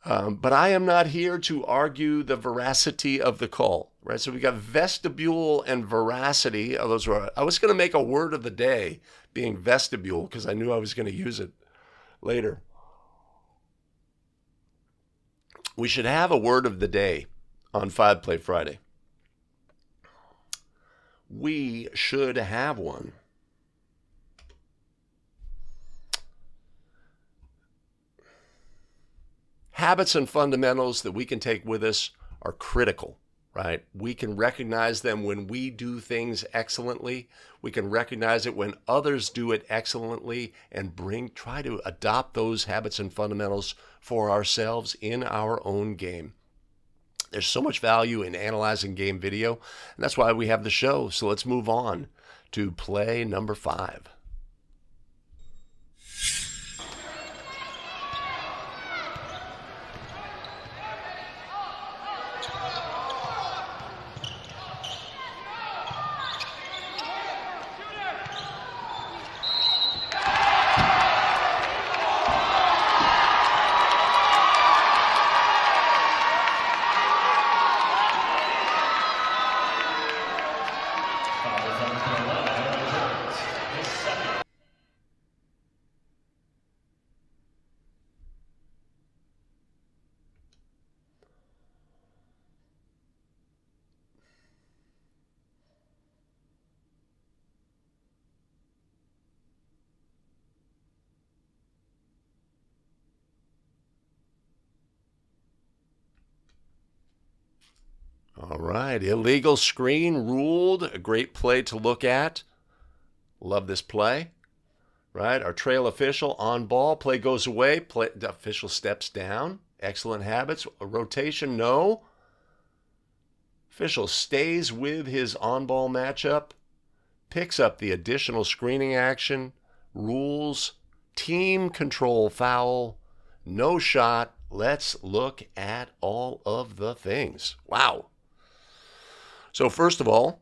[SPEAKER 1] But I am not here to argue the veracity of the call, right? So we got vestibule and veracity. I was going to make a word of the day being vestibule because I knew I was going to use it later. We should have a word of the day on 5 Play Friday. We should have one. Habits and fundamentals that we can take with us are critical, right? We can recognize them when we do things excellently. We can recognize it when others do it excellently and try to adopt those habits and fundamentals for ourselves in our own game. There's so much value in analyzing game video, and that's why we have the show. So let's move on to play number 5. All right, illegal screen ruled. A great play to look at. Love this play. Right, our trail official on ball. Play goes away. The official steps down. Excellent habits. A rotation, no. Official stays with his on-ball matchup. Picks up the additional screening action. Rules. Team control foul. No shot. Let's look at all of the things. Wow. So first of all,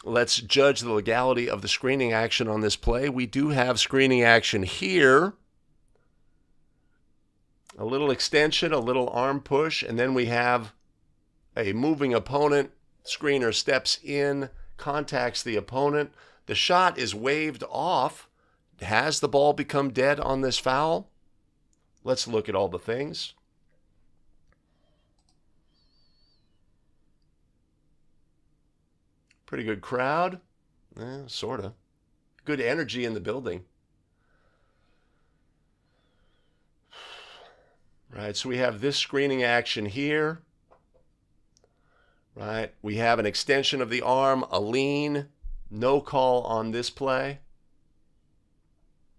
[SPEAKER 1] let's judge the legality of the screening action on this play. We do have screening action here. A little extension, a little arm push, and then we have a moving opponent. Screener steps in, contacts the opponent. The shot is waved off. Has the ball become dead on this foul? Let's look at all the things. Pretty good crowd. Sort of. Good energy in the building. Right, so we have this screening action here. Right, we have an extension of the arm, a lean. No call on this play.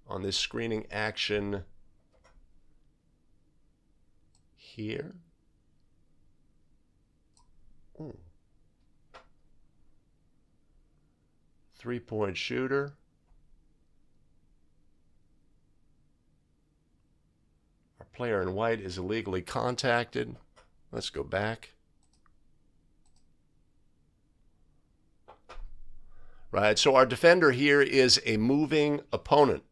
[SPEAKER 1] On this screening action here. Ooh. 3-point shooter. Our player in white is illegally contacted. Let's go back. Right, so our defender here is a moving opponent.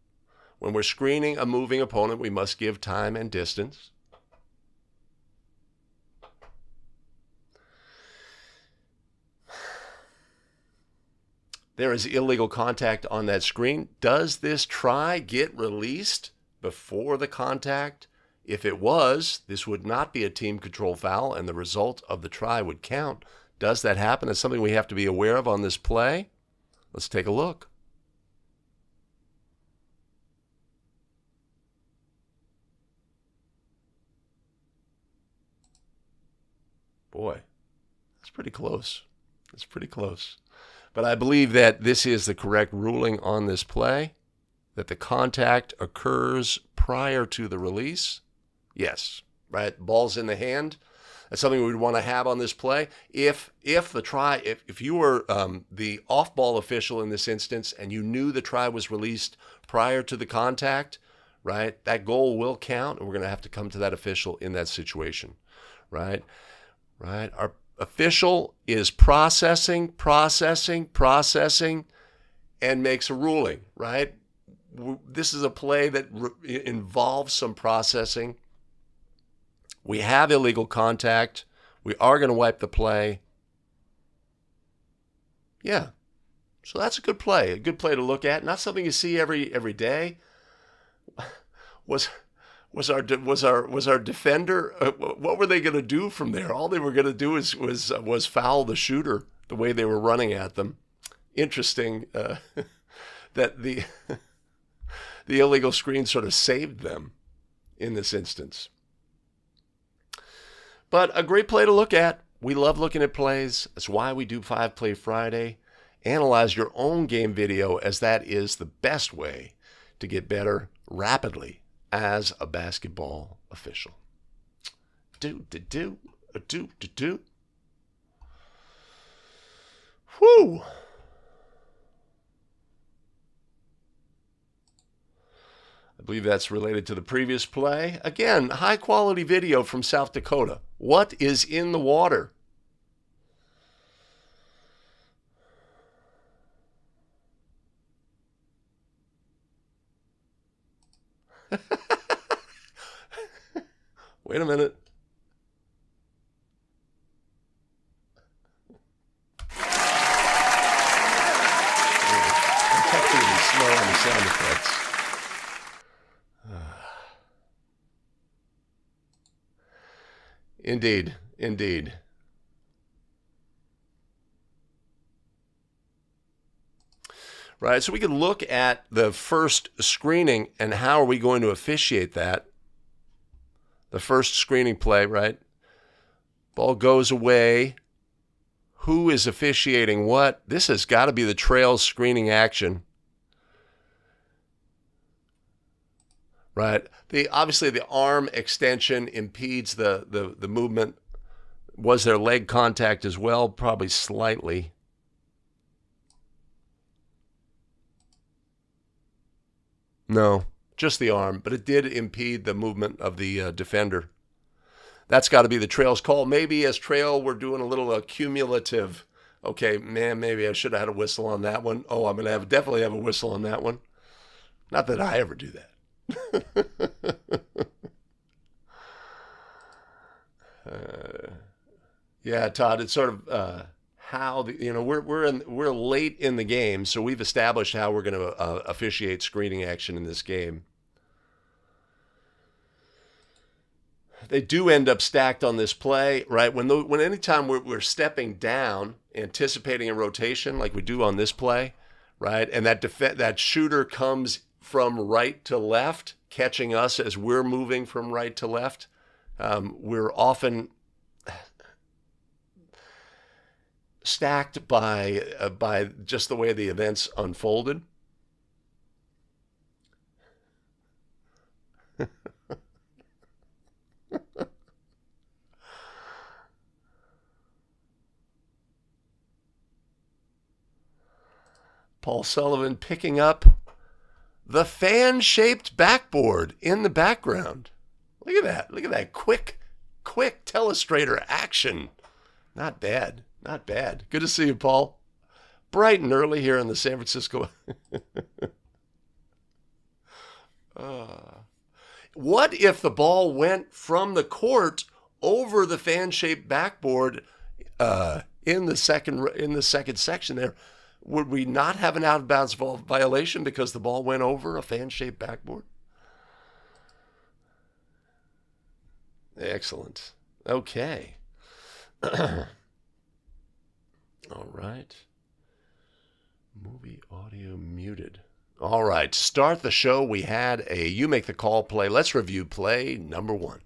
[SPEAKER 1] When we're screening a moving opponent, we must give time and distance. There is illegal contact on that screen. Does this try get released before the contact? If it was, this would not be a team control foul, and the result of the try would count. Does that happen? It's something we have to be aware of on this play. Let's take a look. Boy, that's pretty close. That's pretty close. But I believe that this is the correct ruling on this play, that the contact occurs prior to the release. Yes, right? Ball's in the hand. That's something we'd want to have on this play. If you were the off-ball official in this instance and you knew the try was released prior to the contact, right, that goal will count, and we're going to have to come to that official in that situation, right? Right? Our official is processing, and makes a ruling, right? this is a play that involves some processing. We have illegal contact. We are going to wipe the play. Yeah. So that's a good play to look at. Not something you see every day. Was our defender? What were they going to do from there? All they were going to do was foul the shooter the way they were running at them. Interesting that the illegal screen sort of saved them in this instance. But a great play to look at. We love looking at plays. That's why we do 5 Play Friday. Analyze your own game video, as that is the best way to get better rapidly as a basketball official. Whew. I believe that's related to the previous play. Again, high quality video from South Dakota. What is in the water? Wait a minute. I'm technically slow on the sound effects. Indeed, indeed. Right, so we can look at the first screening and how are we going to officiate that. The first screening play, right? Ball goes away. Who is officiating what? This has got to be the trail screening action. Right. Obviously the arm extension impedes the movement. Was there leg contact as well? Probably slightly. No, just the arm, but it did impede the movement of the defender. That's got to be the trail's call. Maybe as trail, we're doing a little cumulative. Okay, man, maybe I should have had a whistle on that one. Oh, I'm going to definitely have a whistle on that one. Not that I ever do that. Yeah, Todd, it's sort of how we're late in the game, so we've established how we're going to officiate screening action in this game. They do end up stacked on this play, right? When anytime we're stepping down, anticipating a rotation like we do on this play, right? And that shooter comes from right to left, catching us as we're moving from right to left. We're often stacked by just the way the events unfolded. Paul Sullivan picking up the fan-shaped backboard in the background. Look at that. Look at that quick telestrator action. Not bad. Not bad. Good to see you, Paul. Bright and early here in the San Francisco. What if the ball went from the court over the fan-shaped backboard in the second section there? Would we not have an out-of-bounds violation because the ball went over a fan-shaped backboard? Excellent. Okay. All right. Movie audio muted. All right. To start the show, we had a You Make the Call play. Let's review play number 1.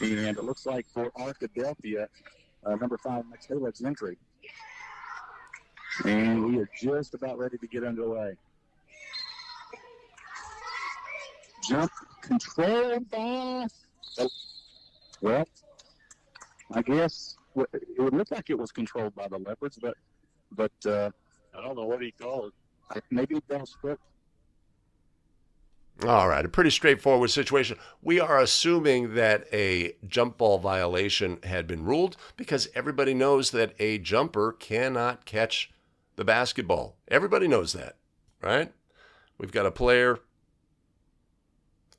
[SPEAKER 2] And it looks like for Arkadelphia, number 5, Max Halek's entry. And we are just about ready to get underway. Jump control pass. Oh, well, I guess it would look like it was controlled by the Leopards, but I don't know what he called. Maybe it fell script.
[SPEAKER 1] All right, a pretty straightforward situation. We are assuming that a jump ball violation had been ruled because everybody knows that a jumper cannot catch the basketball. Everybody knows that, right? We've got a player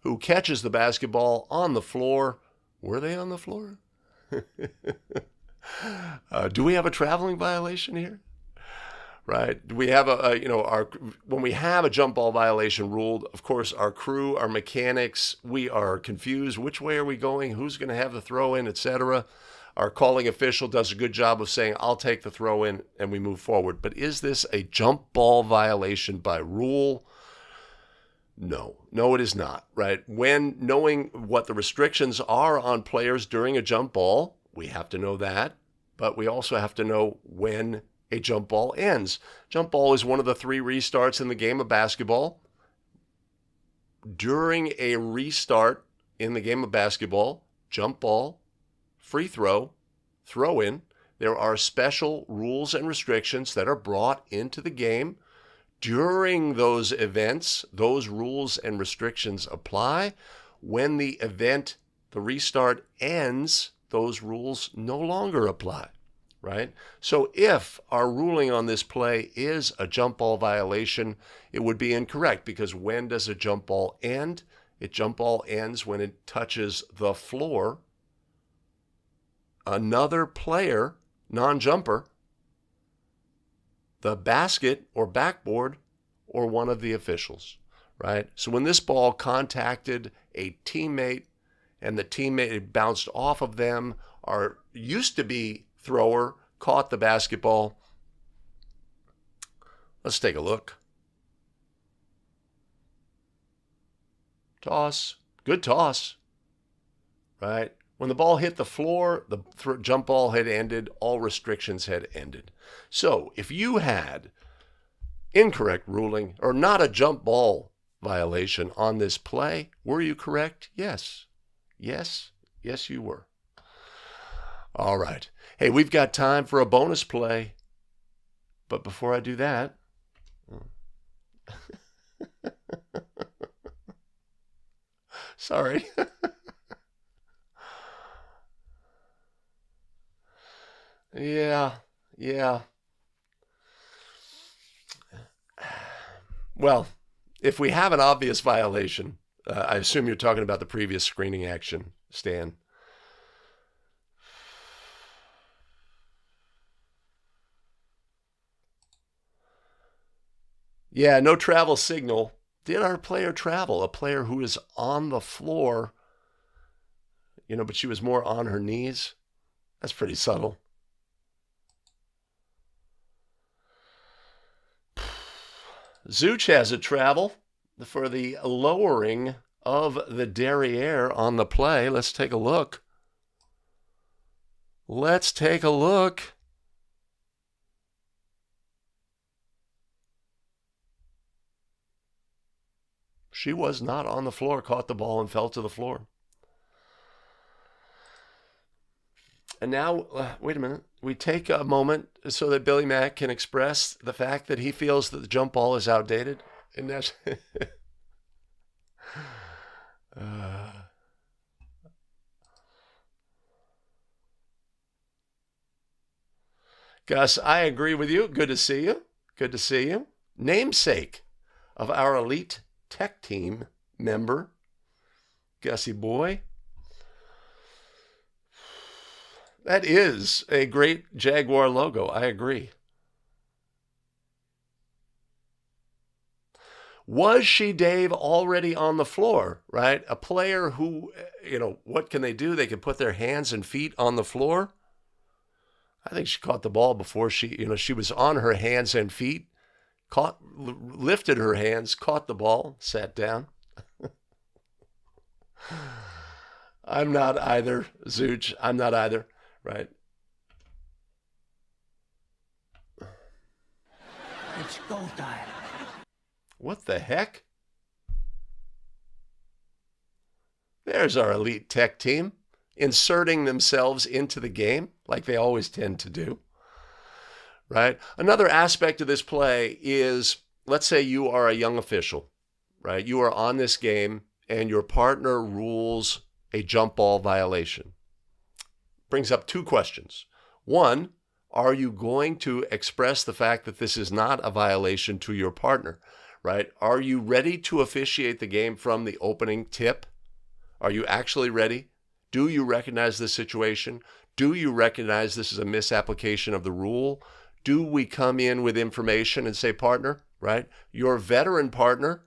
[SPEAKER 1] who catches the basketball on the floor. Were they on the floor? Do we have a traveling violation here? Right? Do we have when we have a jump ball violation ruled, of course, our crew, our mechanics, we are confused. Which way are we going? Who's going to have the throw in, etc.? Our calling official does a good job of saying, I'll take the throw in, and we move forward. But is this a jump ball violation by rule? No, it is not, right? When knowing what the restrictions are on players during a jump ball, we have to know that, but we also have to know when a jump ball ends. Jump ball is one of the 3 restarts in the game of basketball. During a restart in the game of basketball, jump ball, free throw, throw in, there are special rules and restrictions that are brought into the game. During those events, those rules and restrictions apply. When the event, the restart ends, those rules no longer apply, right? So if our ruling on this play is a jump ball violation, it would be incorrect, because when does a jump ball end? A jump ball ends when it touches the floor. Another player, non-jumper, the basket or backboard, or one of the officials, right? So when this ball contacted a teammate and the teammate bounced off of them, our used to be thrower caught the basketball. Let's take a look. Toss. Good toss, right? When the ball hit the floor, the jump ball had ended. All restrictions had ended. So if you had incorrect ruling or not a jump ball violation on this play, were you correct? Yes. Yes, you were. All right. Hey, we've got time for a bonus play. But before I do that, sorry. Yeah. Well, if we have an obvious violation, I assume you're talking about the previous screening action, Stan. Yeah, no travel signal. Did our player travel? A player who is on the floor, but she was more on her knees. That's pretty subtle. Zuch has a travel for the lowering of the derriere on the play. Let's take a look. She was not on the floor, caught the ball, and fell to the floor. And now, wait a minute. We take a moment so that Billy Mack can express the fact that he feels that the jump ball is outdated. And that's... Gus, I agree with you. Good to see you. Namesake of our elite tech team member, Gussie boy. That is a great Jaguar logo. I agree. Was she, Dave, already on the floor, right? A player who, what can they do? They can put their hands and feet on the floor. I think she caught the ball before she was on her hands and feet, lifted her hands, caught the ball, sat down. I'm not either, Zuch. I'm not either. Right.
[SPEAKER 3] It's go time.
[SPEAKER 1] What the heck? There's our elite tech team inserting themselves into the game like they always tend to do. Right? Another aspect of this play is, let's say you are a young official, right? You are on this game and your partner rules a jump ball violation. Brings up 2 questions. One, Are you going to express the fact that this is not a violation to your partner, right? Are you ready to officiate the game from the opening tip? Are you actually ready? Do you recognize this situation? Do you recognize this is a misapplication of the rule? Do we come in with information and say, partner, right? Your veteran partner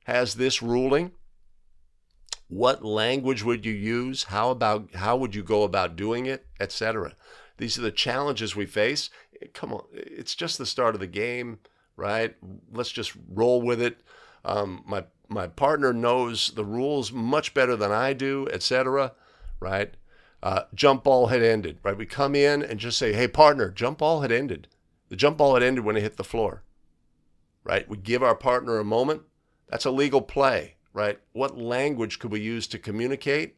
[SPEAKER 1] has this ruling. What language would you use? How would you go about doing it, etc.? These are the challenges we face. Come on, it's just the start of the game, right? Let's just roll with it. My partner knows the rules much better than I do, etc., right? Jump ball had ended, right? We come in and just say, hey, partner, jump ball had ended. The jump ball had ended when it hit the floor, right? We give our partner a moment. That's a legal play, right? What language could we use to communicate?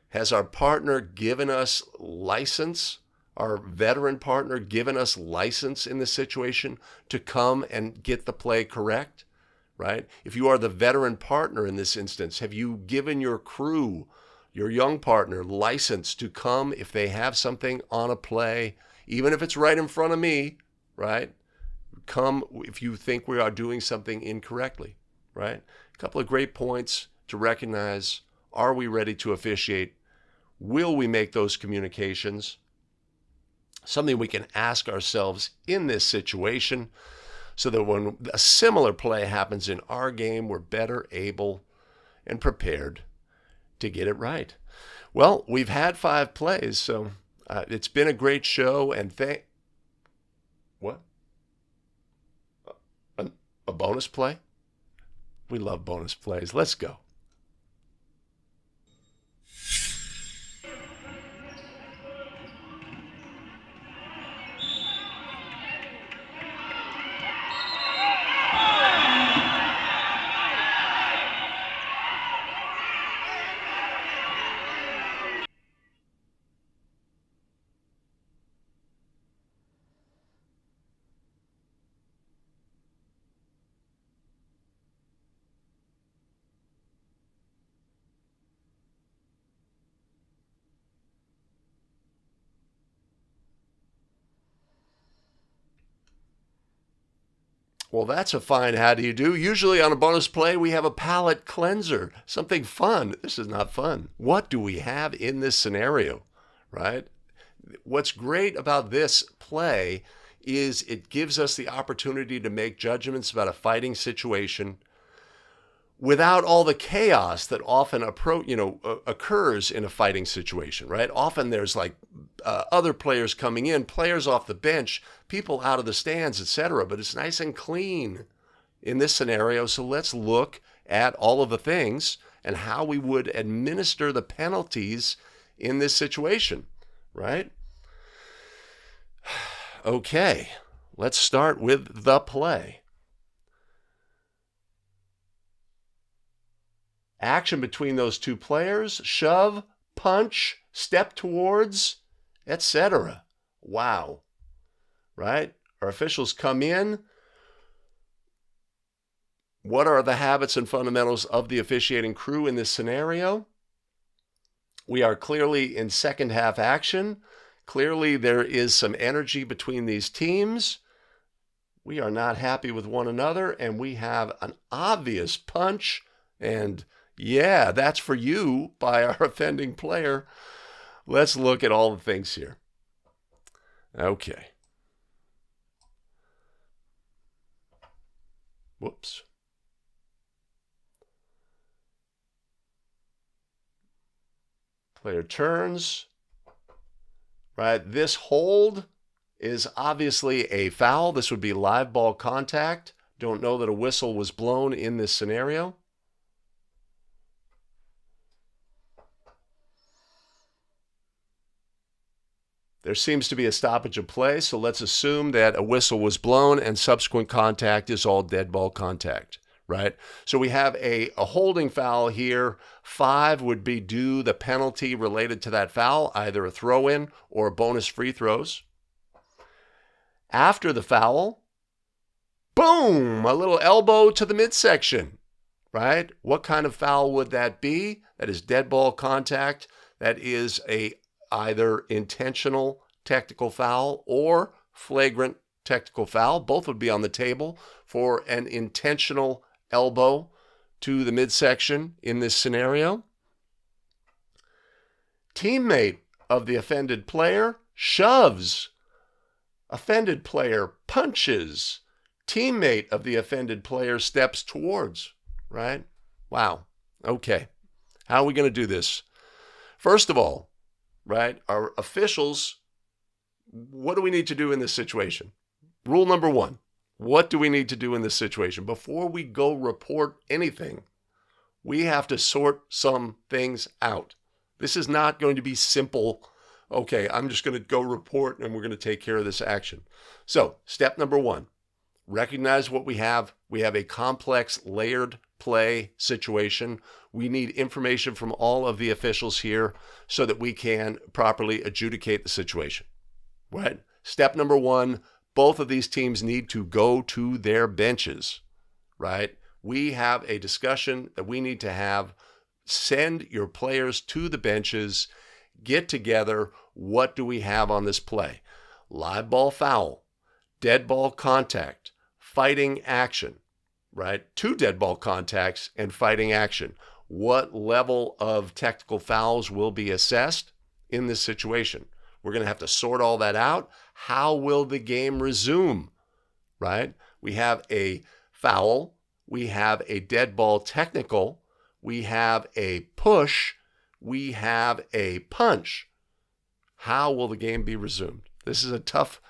[SPEAKER 1] Has our partner given us license, our veteran partner given us license in this situation to come and get the play correct, right? If you are the veteran partner in this instance, have you given your crew, your young partner, license to come if they have something on a play, even if it's right in front of me, right? Come if you think we are doing something incorrectly, right? A couple of great points to recognize. Are we ready to officiate? Will we make those communications? Something we can ask ourselves in this situation so that when a similar play happens in our game, we're better able and prepared to get it right. Well, we've had 5 plays, so it's been a great show. And what? A bonus play? We love bonus plays. Let's go. Well, that's a fine how do you do. Usually on a bonus play, we have a palate cleanser, something fun. This is not fun. What do we have in this scenario, right? What's great about this play is it gives us the opportunity to make judgments about a fighting situation without all the chaos that often occurs in a fighting situation, right? Often there's like other players coming in, players off the bench, people out of the stands, etc. But it's nice and clean in this scenario. So let's look at all of the things and how we would administer the penalties in this situation, right? Okay, let's start with the play. Action between those two players, shove, punch, step towards, etc. Wow. Right? Our officials come in. What are the habits and fundamentals of the officiating crew in this scenario? We are clearly in second half action. Clearly there is some energy between these teams. We are not happy with one another, and we have an obvious punch and yeah, that's for you by our offending player. Let's look at all the things here. Okay. Whoops. Player turns. Right, this hold is obviously a foul. This would be live ball contact. Don't know that a whistle was blown in this scenario. There seems to be a stoppage of play, so let's assume that a whistle was blown and subsequent contact is all dead ball contact, right? So we have a holding foul here. 5 would be due the penalty related to that foul, either a throw-in or bonus free throws. After the foul, boom, a little elbow to the midsection, right? What kind of foul would that be? That is dead ball contact. That is a either intentional technical foul or flagrant technical foul. Both would be on the table for an intentional elbow to the midsection in this scenario. Teammate of the offended player shoves. Offended player punches. Teammate of the offended player steps towards, right? Wow. Okay. How are we going to do this? First of all, right, our officials, what do we need to do in this situation? Rule number one, what do we need to do in this situation? Before we go report anything, we have to sort some things out. This is not going to be simple. Okay, I'm just going to go report and we're going to take care of this action. So, step number one, recognize what we have. We have a complex, layered play situation. We need information from all of the officials here so that we can properly adjudicate the situation. Right? Step number one, both of these teams need to go to their benches. Right? We have a discussion that we need to have. Send your players to the benches. Get together. What do we have on this play? Live ball foul, dead ball contact, fighting action, right? 2 dead ball contacts and fighting action. What level of technical fouls will be assessed in this situation? We're going to have to sort all that out. How will the game resume, right? We have a foul. We have a dead ball technical. We have a push. We have a punch. How will the game be resumed? This is a tough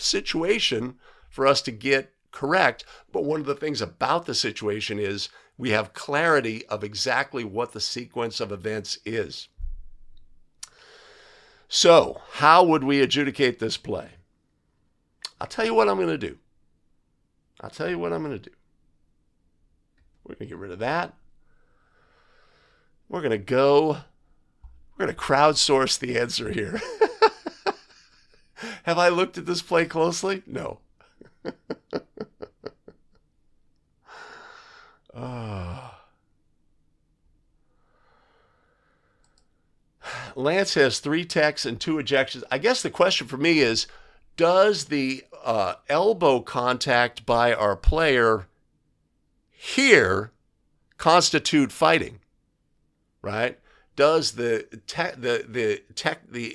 [SPEAKER 1] situation for us to get correct. But one of the things about the situation is we have clarity of exactly what the sequence of events is. So, how would we adjudicate this play? I'll tell you what I'm going to do. We're going to get rid of that. We're going to crowdsource the answer here. Have I looked at this play closely? No. Lance has 3 techs and 2 ejections. I guess the question for me is, does the elbow contact by our player here constitute fighting? Right? Does the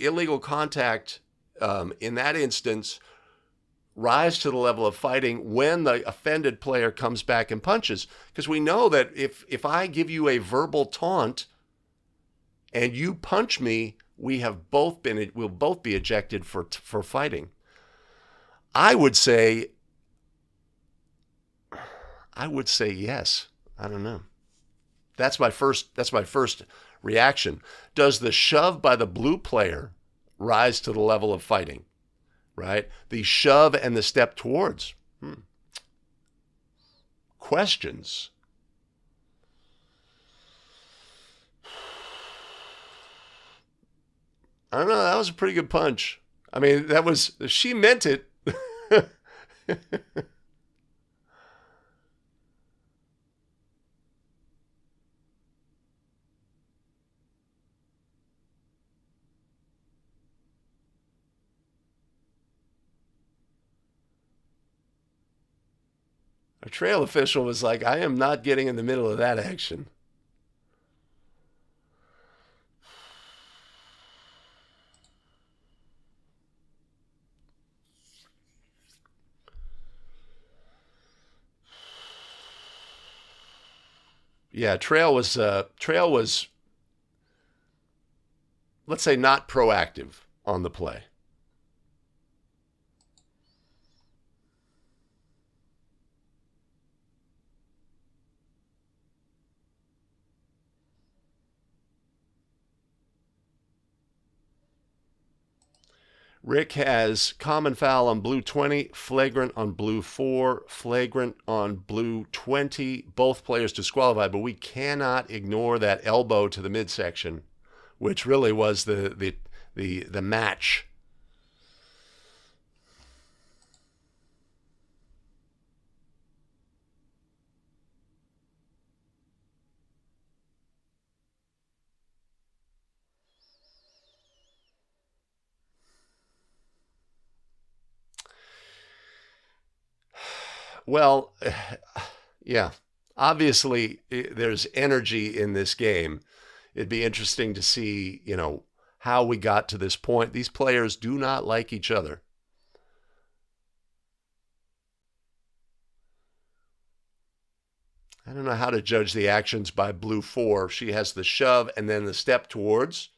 [SPEAKER 1] illegal contact in that instance rise to the level of fighting when the offended player comes back and punches? Because we know that if I give you a verbal taunt and you punch me, we'll both be ejected for fighting. I would say yes. I don't know. That's my first reaction. Does the shove by the blue player rise to the level of fighting? Right? The shove and the step towards. Questions. I don't know. That was a pretty good punch. I mean, she meant it. A trail official was like, I am not getting in the middle of that action. Yeah, Trail was, let's say, not proactive on the play. Rick has common foul on blue 20, flagrant on blue 4, flagrant on blue 20. Both players disqualified, but we cannot ignore that elbow to the midsection, which really was the match. Well, yeah. Obviously, there's energy in this game. It'd be interesting to see, how we got to this point. These players do not like each other. I don't know how to judge the actions by blue 4. She has the shove and then the step towards,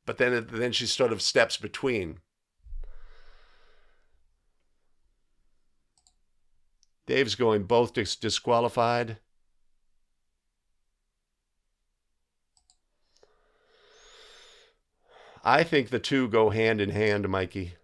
[SPEAKER 1] but then she sort of steps between. Dave's going both disqualified. I think the two go hand in hand, Mikey.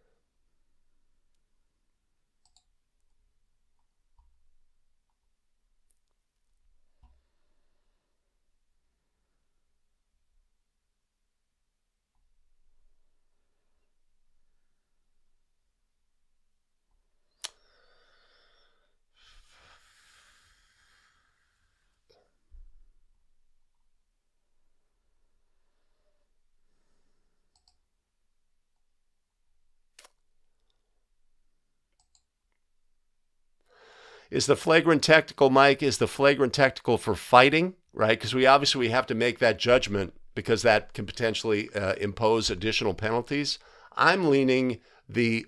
[SPEAKER 1] Is the flagrant technical, Mike, is the flagrant technical for fighting, right? Because we have to make that judgment because that can potentially impose additional penalties. I'm leaning the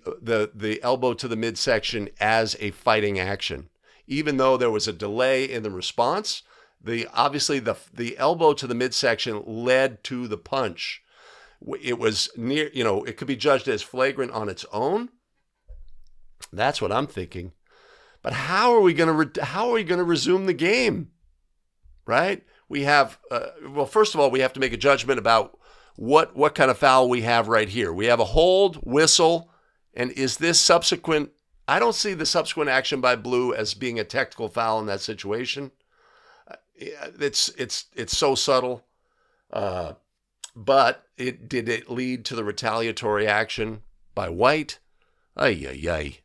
[SPEAKER 1] elbow to the midsection as a fighting action, even though there was a delay in the response. The elbow to the midsection led to the punch. It was near, it could be judged as flagrant on its own. That's what I'm thinking. But how are we going to resume the game? Right? We have first of all, we have to make a judgment about what kind of foul we have right here. We have a hold, whistle, and is this subsequent? I don't see the subsequent action by blue as being a technical foul in that situation. It's so subtle. But did it lead to the retaliatory action by white? Ay, ay, ay.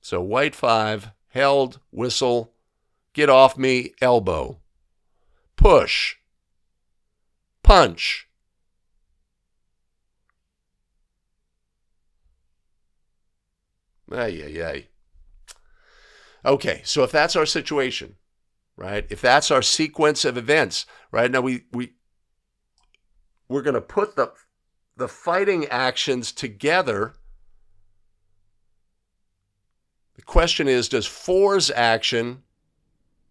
[SPEAKER 1] So white 5, held, whistle, get off me, elbow, push, punch. Ay, ay, ay. Okay, so if that's our situation, right? If that's our sequence of events, right? Now we're going to put the fighting actions together. The question is, does 4's action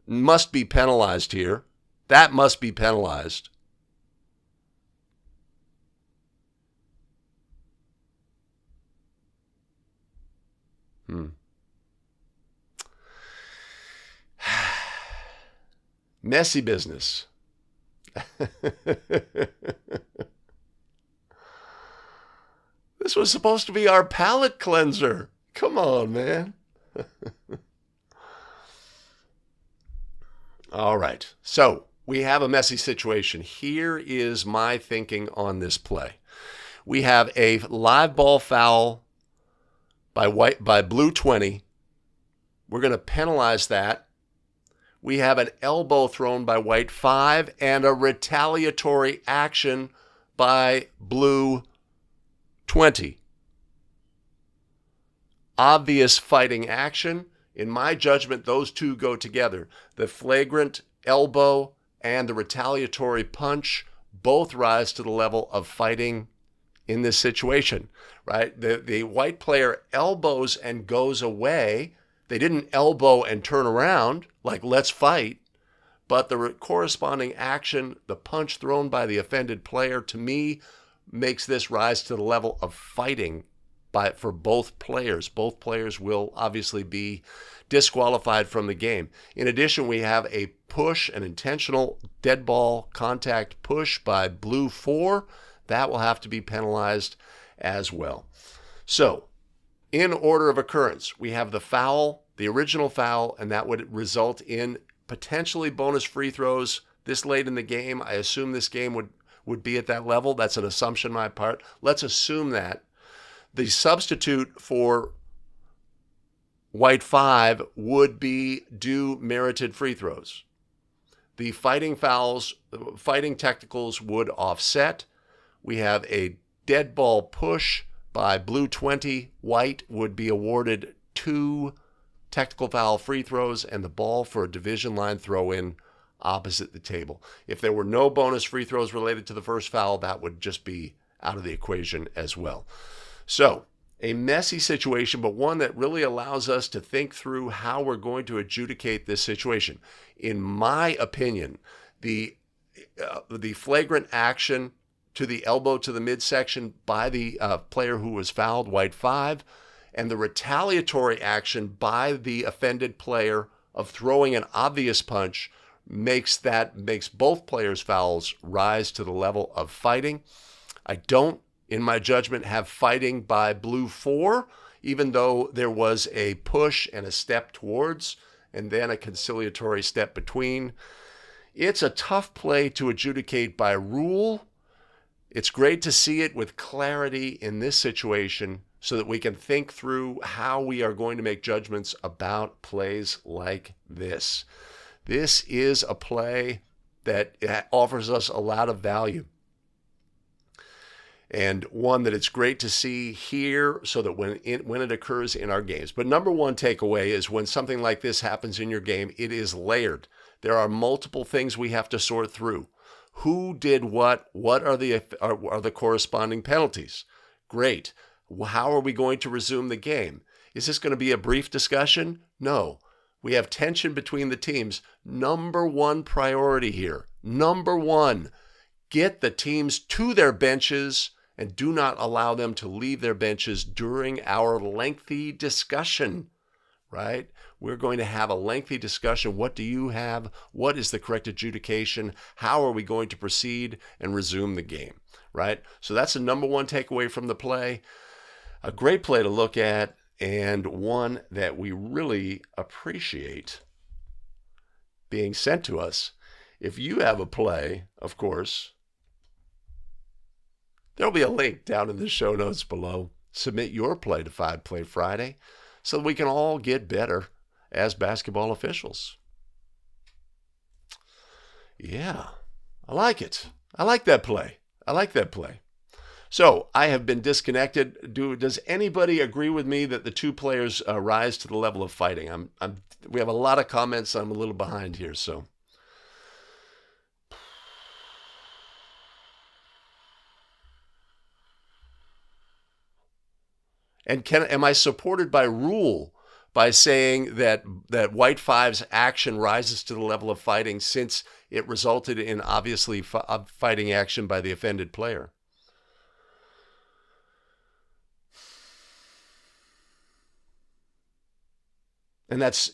[SPEAKER 1] must be penalized here? That must be penalized. Messy business. This was supposed to be our palate cleanser. Come on, man. All right. So we have a messy situation. Here is my thinking on this play. We have a live ball foul by blue 20. We're going to penalize that. We have an elbow thrown by white 5 and a retaliatory action by blue 20. Obvious fighting action. In my judgment, those two go together. The flagrant elbow and the retaliatory punch both rise to the level of fighting in this situation, right? The white player elbows and goes away. They didn't elbow and turn around like, let's fight. But the corresponding action, the punch thrown by the offended player, to me, makes this rise to the level of fighting for both players. Both players will obviously be disqualified from the game. In addition, we have a push, an intentional dead ball contact push by blue 4. That will have to be penalized as well. So, in order of occurrence, we have the foul, the original foul, and that would result in potentially bonus free throws this late in the game. I assume this game would be at that level. That's an assumption on my part. Let's assume that. The substitute for white 5 would be due merited free throws. The fighting fouls, fighting technicals would offset. We have a dead ball push by blue 20, white would be awarded 2 technical foul free throws and the ball for a division line throw-in opposite the table. If there were no bonus free throws related to the first foul, that would just be out of the equation as well. So, a messy situation, but one that really allows us to think through how we're going to adjudicate this situation. In my opinion, the flagrant action to the elbow to the midsection by the player who was fouled, white 5, and the retaliatory action by the offended player of throwing an obvious punch makes both players' fouls rise to the level of fighting. I don't, in my judgment, have fighting by blue 4, even though there was a push and a step towards, and then a conciliatory step between. It's a tough play to adjudicate by rule. It's great to see it with clarity in this situation so that we can think through how we are going to make judgments about plays like this. This is a play that offers us a lot of value, and one that it's great to see here so that when it occurs in our games. But number one takeaway is when something like this happens in your game, it is layered. There are multiple things we have to sort through. Who did what? What are the corresponding penalties? Great. How are we going to resume the game? Is this going to be a brief discussion? No. We have tension between the teams. Number one priority here. Number one, get the teams to their benches and do not allow them to leave their benches during our lengthy discussion, right? We're going to have a lengthy discussion. What do you have? What is the correct adjudication? How are we going to proceed and resume the game, right? So that's the number one takeaway from the play. A great play to look at, and one that we really appreciate being sent to us. If you have a play, of course, there'll be a link down in the show notes below. Submit your play to 5 Play Friday so that we can all get better as basketball officials. Yeah, I like it. I like that play. I like that play. So I have been disconnected. Does anybody agree with me that the two players rise to the level of fighting? We have a lot of comments. I'm a little behind here, so. And am I supported by rule by saying that white 5's action rises to the level of fighting since it resulted in obviously fighting action by the offended player? And that's,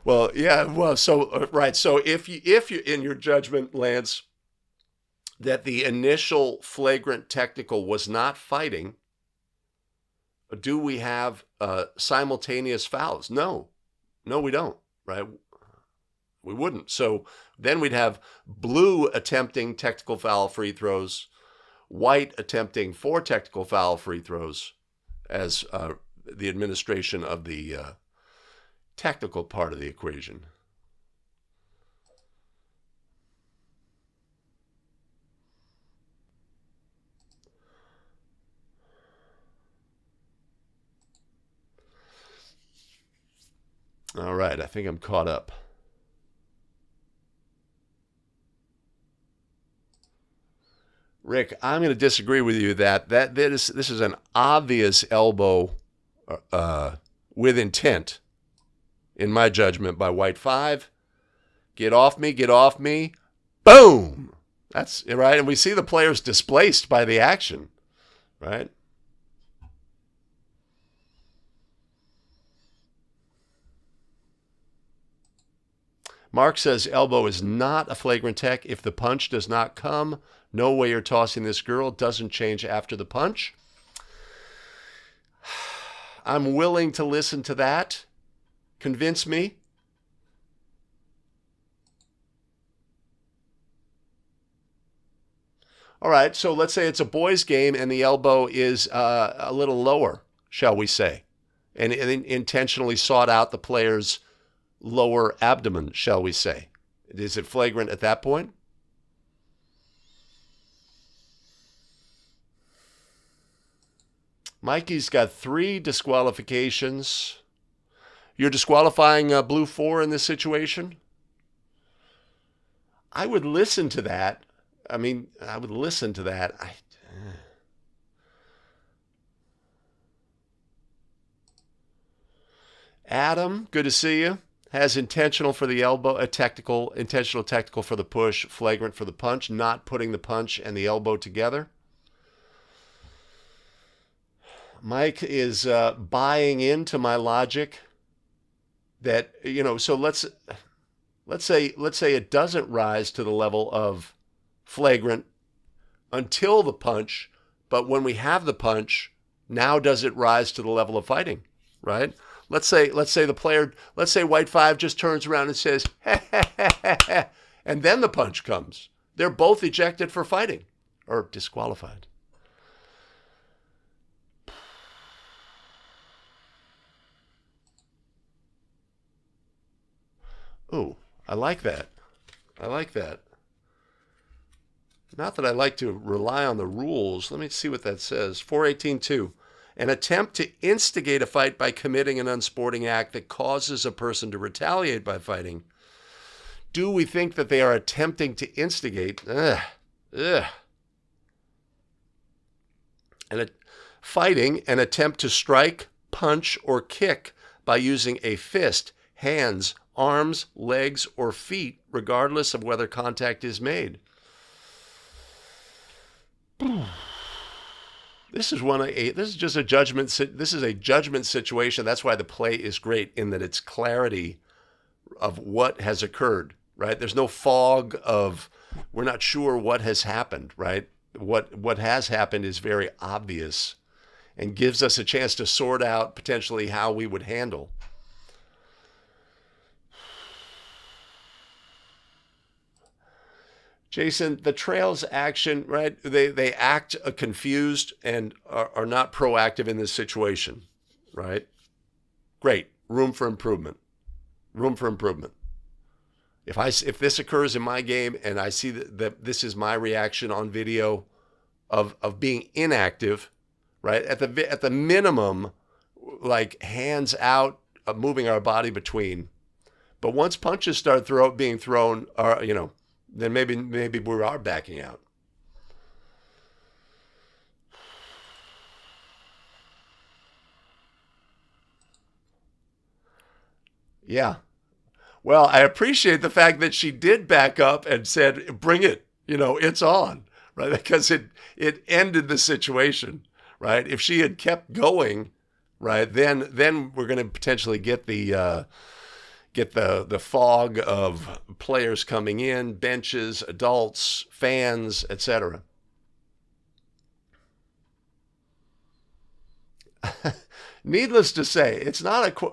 [SPEAKER 1] well, yeah, well, so, right. So if you, in your judgment, Lance, that the initial flagrant technical was not fighting, do we have simultaneous fouls? No, we don't, right? We wouldn't. So then we'd have blue attempting technical foul free throws, white attempting 4 technical foul free throws as the administration of the technical part of the equation. All right, I think I'm caught up. Rick, I'm going to disagree with you that this is an obvious elbow with intent, in my judgment, by white 5. Get off me, get off me. Boom! That's right. And we see the players displaced by the action, right? Mark says elbow is not a flagrant tech. If the punch does not come, no way you're tossing this girl. Doesn't change after the punch. I'm willing to listen to that. Convince me. All right, so let's say it's a boys' game and the elbow is a little lower, shall we say. and intentionally sought out the player's lower abdomen, shall we say. Is it flagrant at that point? Mikey's got 3 disqualifications. You're disqualifying Blue 4 in this situation? I would listen to that. I would listen to that. Adam, good to see you. Has intentional for the elbow, intentional technical for the push, flagrant for the punch, not putting the punch and the elbow together. Mike is buying into my logic that, so let's say it doesn't rise to the level of flagrant until the punch, but when we have the punch, now does it rise to the level of fighting, right? Let's say White 5 just turns around and says, ha, ha, ha, ha, ha, and then the punch comes. They're both ejected for fighting or disqualified. Oh, I like that. I like that. Not that I like to rely on the rules. Let me see what that says. 418.2. An attempt to instigate a fight by committing an unsporting act that causes a person to retaliate by fighting. Do we think that they are attempting to instigate? Fighting, an attempt to strike, punch, or kick by using a fist, hands, arms, legs, or feet, regardless of whether contact is made. This is just a judgment. This is a judgment situation. That's why the play is great, in that it's clarity of what has occurred, right? There's no fog of, we're not sure what has happened, right? What has happened is very obvious and gives us a chance to sort out potentially how we would handle. Jason, the trails action, right? They act confused and are not proactive in this situation, right? Great. Room for improvement. Room for improvement. If this occurs in my game and I see that this is my reaction on video of being inactive, right? At the minimum, like hands out, moving our body between. But once punches start being thrown, then maybe we are backing out. Yeah. Well, I appreciate the fact that she did back up and said, bring it, it's on, right? Because it ended the situation, right? If she had kept going, right, then we're going to potentially get the fog of players coming in, benches, adults, fans, etc. Needless to say, it's not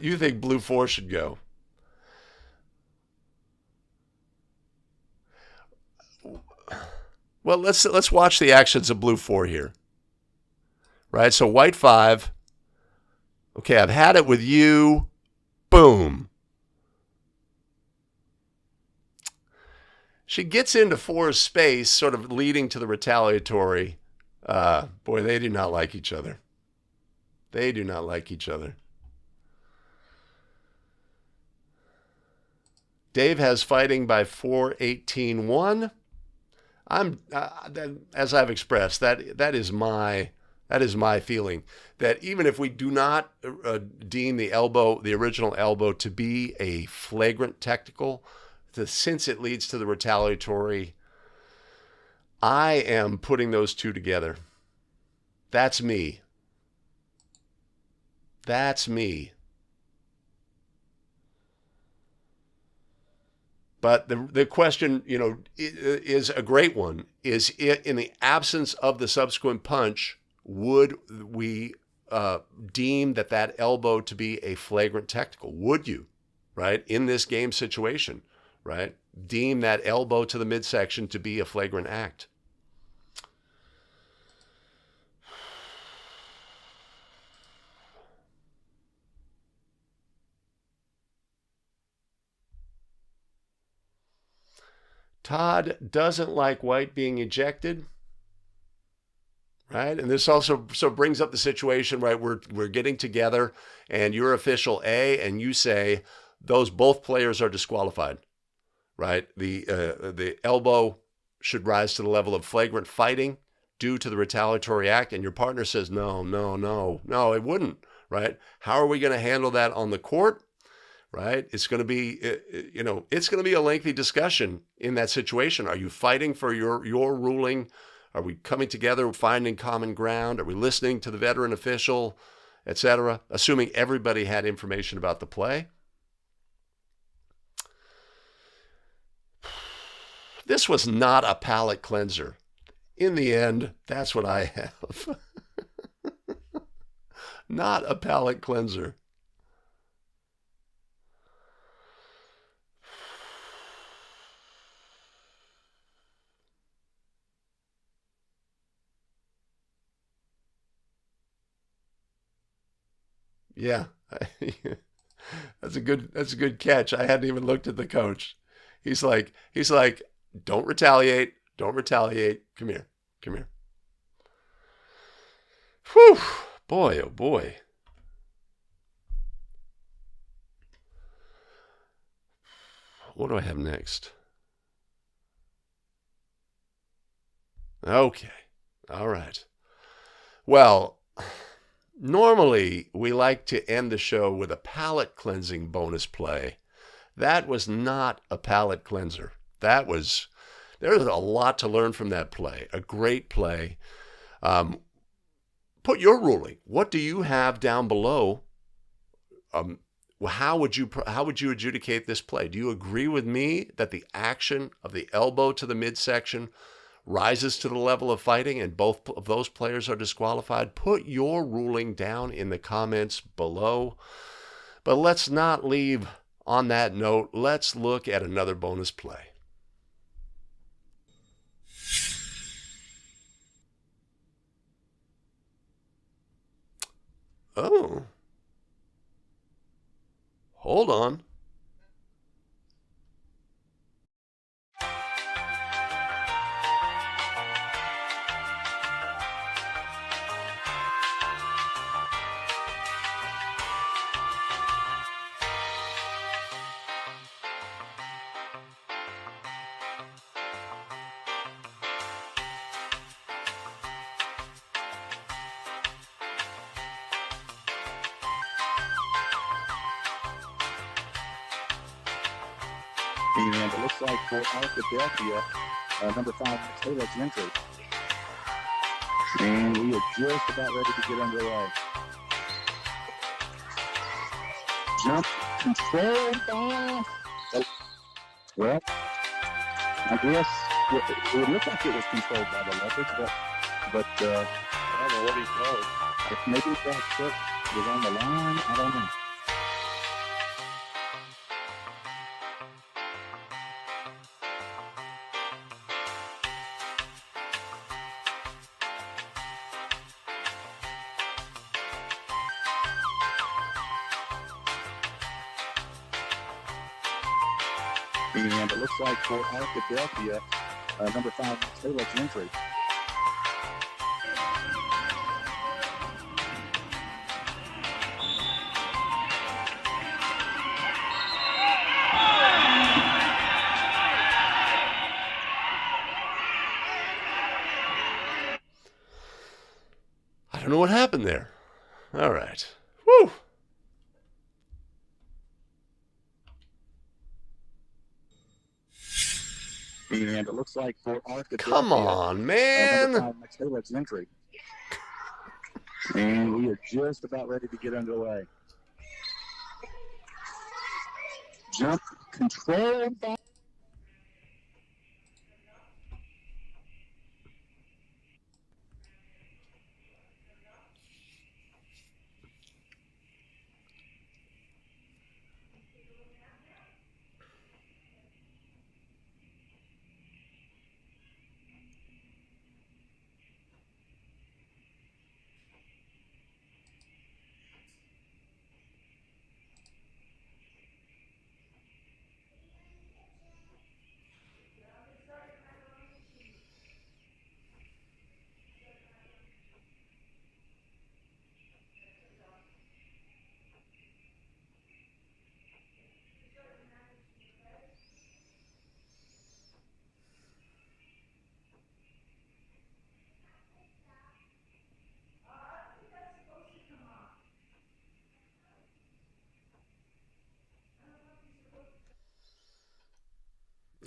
[SPEAKER 1] you think Blue 4 should go. Well, let's watch the actions of Blue 4 here. Right? So White 5. Okay, I've had it with you. Boom. She gets into 4's space, sort of leading to the retaliatory. Boy, they do not like each other. They do not like each other. Dave has fighting by 4:18:1. As I've expressed, that is my feeling, that even if we do not deem the original elbow, to be a flagrant technical, since it leads to the retaliatory, I am putting those two together. That's me. That's me. But the question, is a great one. Is it, in the absence of the subsequent punch, would we deem that elbow to be a flagrant technical? Would you, right, in this game situation, right, deem that elbow to the midsection to be a flagrant act? Todd doesn't like white being ejected, right? And this also brings up the situation, right? We're getting together, and you're official A, and you say those both players are disqualified, right? The elbow should rise to the level of flagrant fighting due to the retaliatory act, and your partner says no, no, no, no, it wouldn't, right? How are we going to handle that on the court? Right? It's going to be, it's going to be a lengthy discussion in that situation. Are you fighting for your ruling? Are we coming together, finding common ground? Are we listening to the veteran official, etc.? Assuming everybody had information about the play. This was not a palate cleanser. In the end, that's what I have. Not a palate cleanser. Yeah. That's a good catch. I hadn't even looked at the coach. He's like, don't retaliate. Don't retaliate. Come here. Come here. Whew. Boy, oh boy. What do I have next? Okay. All right. Well, normally we like to end the show with a palate cleansing bonus play. That was not a palate cleanser. There's a lot to learn from that play. A great play. Put your ruling. What do you have down below? How would you adjudicate this play? Do you agree with me that the action of the elbow to the midsection rises to the level of fighting and both of those players are disqualified? Put your ruling down in the comments below. But let's not leave on that note. Let's look at another bonus play. Oh. Hold on.
[SPEAKER 2] And it looks like for Arkadelphia, number 5, Taylor's entry. And we are just about ready to get underway. Jump control ball. Oh, well, I guess it would look like it was controlled by the leopards, but I don't know what he called. If maybe that foot was on the line, I don't know. And it looks like for Arkadelphia, number 5, Taylor's entry.
[SPEAKER 1] I don't know what happened there. All right. Woo!
[SPEAKER 2] And it looks like for Arkadelphia,
[SPEAKER 1] Come on, man.
[SPEAKER 2] number 5, Taylor's entry. And we are just about ready to get underway. Jump control ball.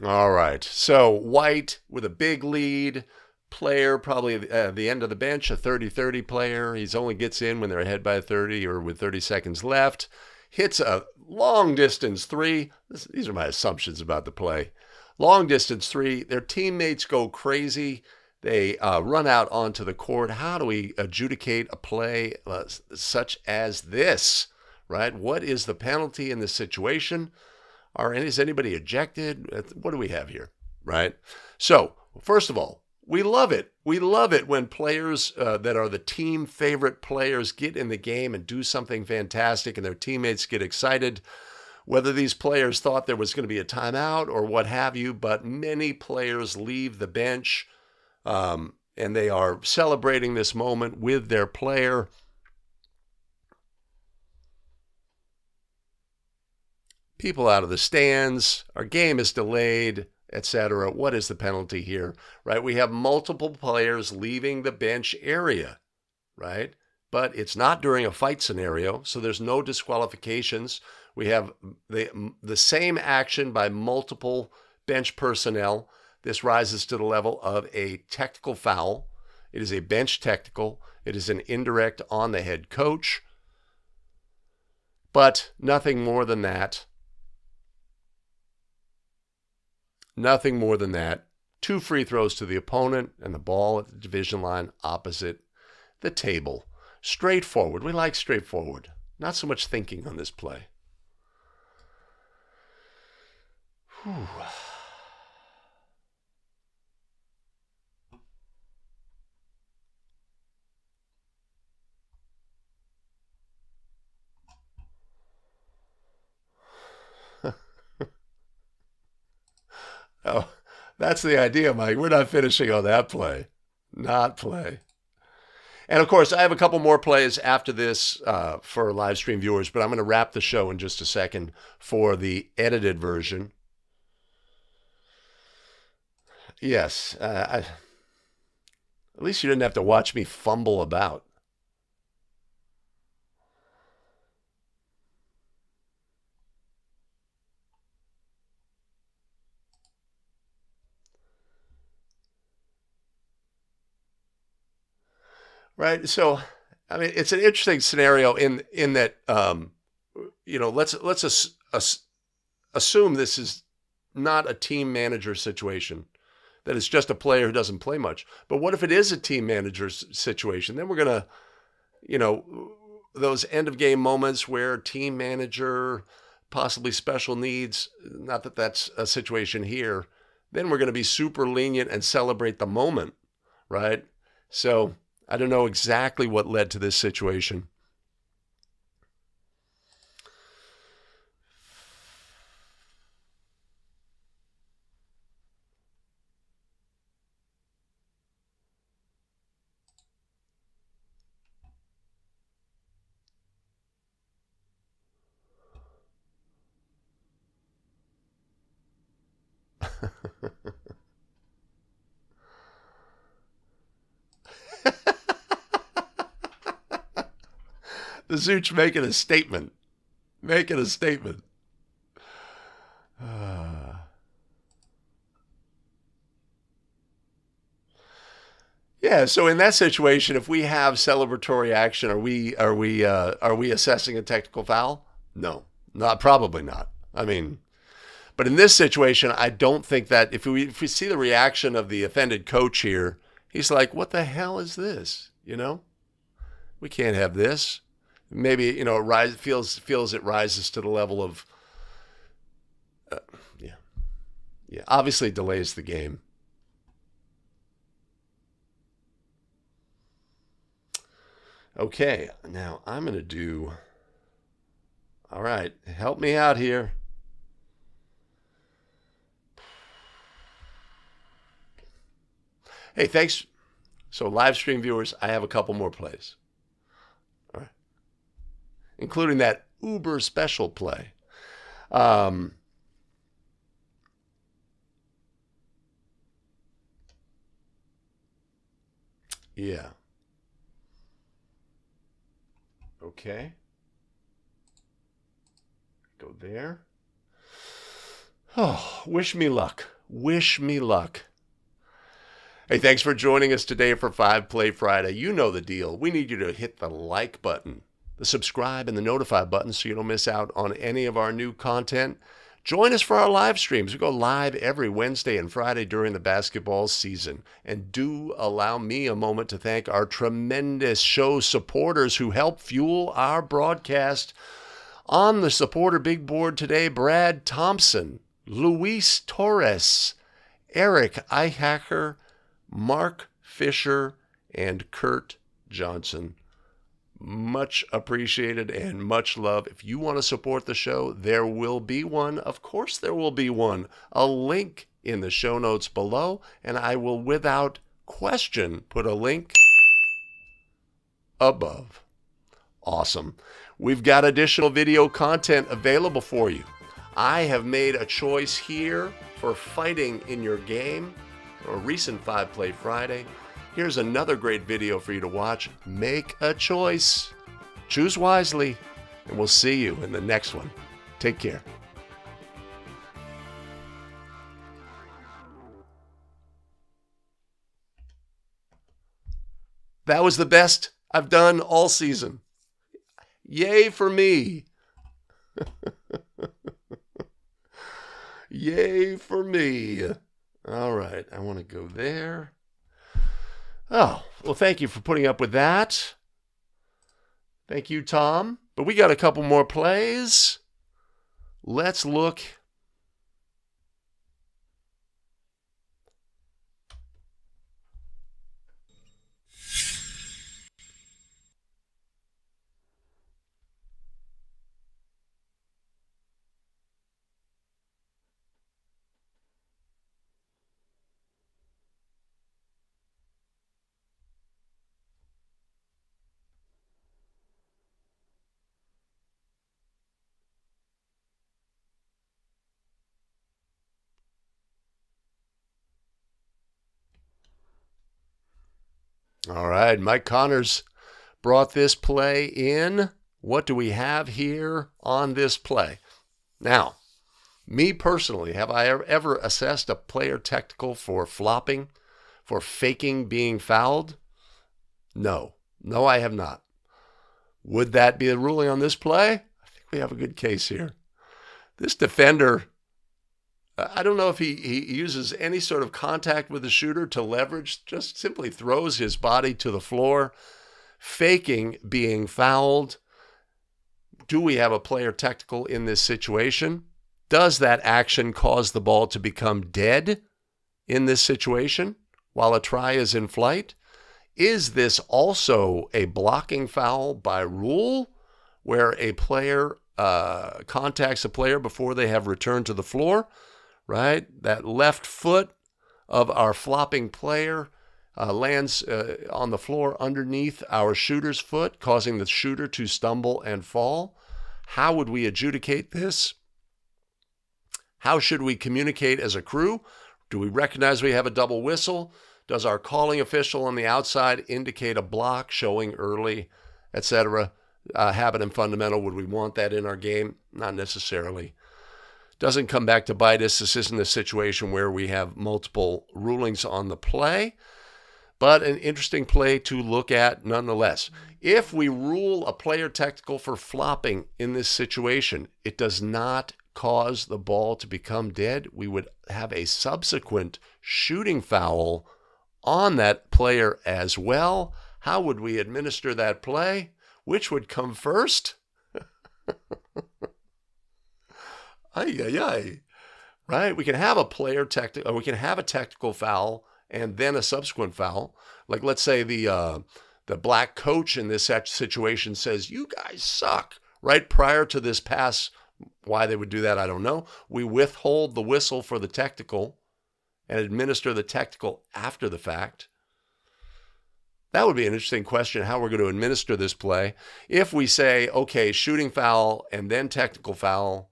[SPEAKER 1] All right. So White with a big lead. Player probably at the end of the bench, a 30-30 player. He's only gets in when they're ahead by 30 or with 30 seconds left. Hits a long distance three. These are my assumptions about the play. Long distance three. Their teammates go crazy. They run out onto the court. How do we adjudicate a play such as this? Right? What is the penalty in this situation? Is anybody ejected? What do we have here? Right? So, first of all, we love it. We love it when players that are the team favorite players get in the game and do something fantastic and their teammates get excited. Whether these players thought there was going to be a timeout or what have you, but many players leave the bench and they are celebrating this moment with their player. People out of the stands, our game is delayed, etc. What is the penalty here, right? We have multiple players leaving the bench area, right? But it's not during a fight scenario, so there's no disqualifications. We have the same action by multiple bench personnel. This rises to the level of a technical foul. It is a bench technical. It is an indirect on the head coach, but nothing more than that. Nothing more than that. 2 free throws to the opponent and the ball at the division line opposite the table. Straightforward. We like straightforward. Not so much thinking on this play. Whew. Oh, that's the idea, Mike. We're not finishing on that play. Not play. And of course, I have a couple more plays after this for live stream viewers, but I'm going to wrap the show in just a second for the edited version. Yes, at least you didn't have to watch me fumble about. Right? So, I mean, it's an interesting scenario in that let's assume this is not a team manager situation, that it's just a player who doesn't play much. But what if it is a team manager situation? Then we're gonna, those end of game moments where team manager, possibly special needs. Not that that's a situation here. Then we're going to be super lenient and celebrate the moment, right? So I don't know exactly what led to this situation. The Zooch making a statement. Making a statement. Yeah, so in that situation, if we have celebratory action, are we assessing a technical foul? No, probably not. I mean, but in this situation, I don't think that if we see the reaction of the offended coach here, he's like, "What the hell is this? We can't have this." Maybe it feels it rises to the level of yeah. Obviously, it delays the game. Okay, now I'm going to do. All right, help me out here. Hey, thanks. So, live stream viewers, I have a couple more plays. All right. Including that uber special play. Yeah. Okay. Go there. Oh, wish me luck. Wish me luck. Hey, thanks for joining us today for 5 Play Friday. You know the deal. We need you to hit the like button, the subscribe, and the notify button so you don't miss out on any of our new content. Join us for our live streams. We go live every Wednesday and Friday during the basketball season. And do allow me a moment to thank our tremendous show supporters who help fuel our broadcast. On the supporter big board today, Brad Thompson, Luis Torres, Eric Eichacker, Mark Fisher, and Kurt Johnson. Much appreciated and much love. If you want to support the show, there will be one. Of course there will be one. A link in the show notes below, and I will without question put a link above. Awesome. We've got additional video content available for you. I have made a choice here for fighting in your game, a recent 5 Play Friday. Here's another great video for you to watch. Make a choice. Choose wisely, and we'll see you in the next one. Take care. That was the best I've done all season. Yay for me. Yay for me. All right, I want to go there. Oh, well, thank you for putting up with that. Thank you, Tom. But we got a couple more plays. Let's look. All right, Mike Connors brought this play in. What do we have here on this play? Now, me personally, have I ever assessed a player technical for flopping, for faking being fouled? No. No, I have not. Would that be a ruling on this play? I think we have a good case here. This defender, I don't know if he uses any sort of contact with the shooter to leverage, just simply throws his body to the floor, faking being fouled. Do we have a player technical in this situation? Does that action cause the ball to become dead in this situation while a try is in flight? Is this also a blocking foul by rule where a player contacts a player before they have returned to the floor? Right? That left foot of our flopping player lands on the floor underneath our shooter's foot, causing the shooter to stumble and fall. How would we adjudicate this? How should we communicate as a crew? Do we recognize we have a double whistle? Does our calling official on the outside indicate a block showing early, etc.? Habit and fundamental, would we want that in our game? Not necessarily. Doesn't come back to bite us. This isn't a situation where we have multiple rulings on the play, but an interesting play to look at nonetheless. If we rule a player technical for flopping in this situation, it does not cause the ball to become dead. We would have a subsequent shooting foul on that player as well. How would we administer that play? Which would come first? Ay, ay, ay. Right? We can have a player technical, or we can have a technical foul and then a subsequent foul. Like, let's say the black coach in this situation says, "You guys suck," right prior to this pass. Why they would do that, I don't know. We withhold the whistle for the technical and administer the technical after the fact. That would be an interesting question, how we're going to administer this play. If we say, okay, shooting foul and then technical foul,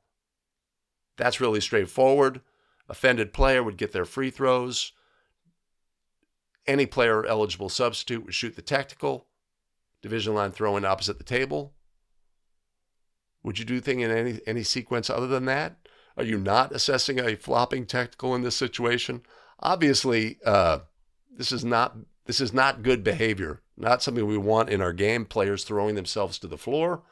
[SPEAKER 1] that's really straightforward. Offended player would get their free throws. Any player eligible substitute would shoot the technical. Division line throw in opposite the table. Would you do anything in any sequence other than that? Are you not assessing a flopping technical in this situation? Obviously, this is not good behavior. Not something we want in our game. Players throwing themselves to the floor.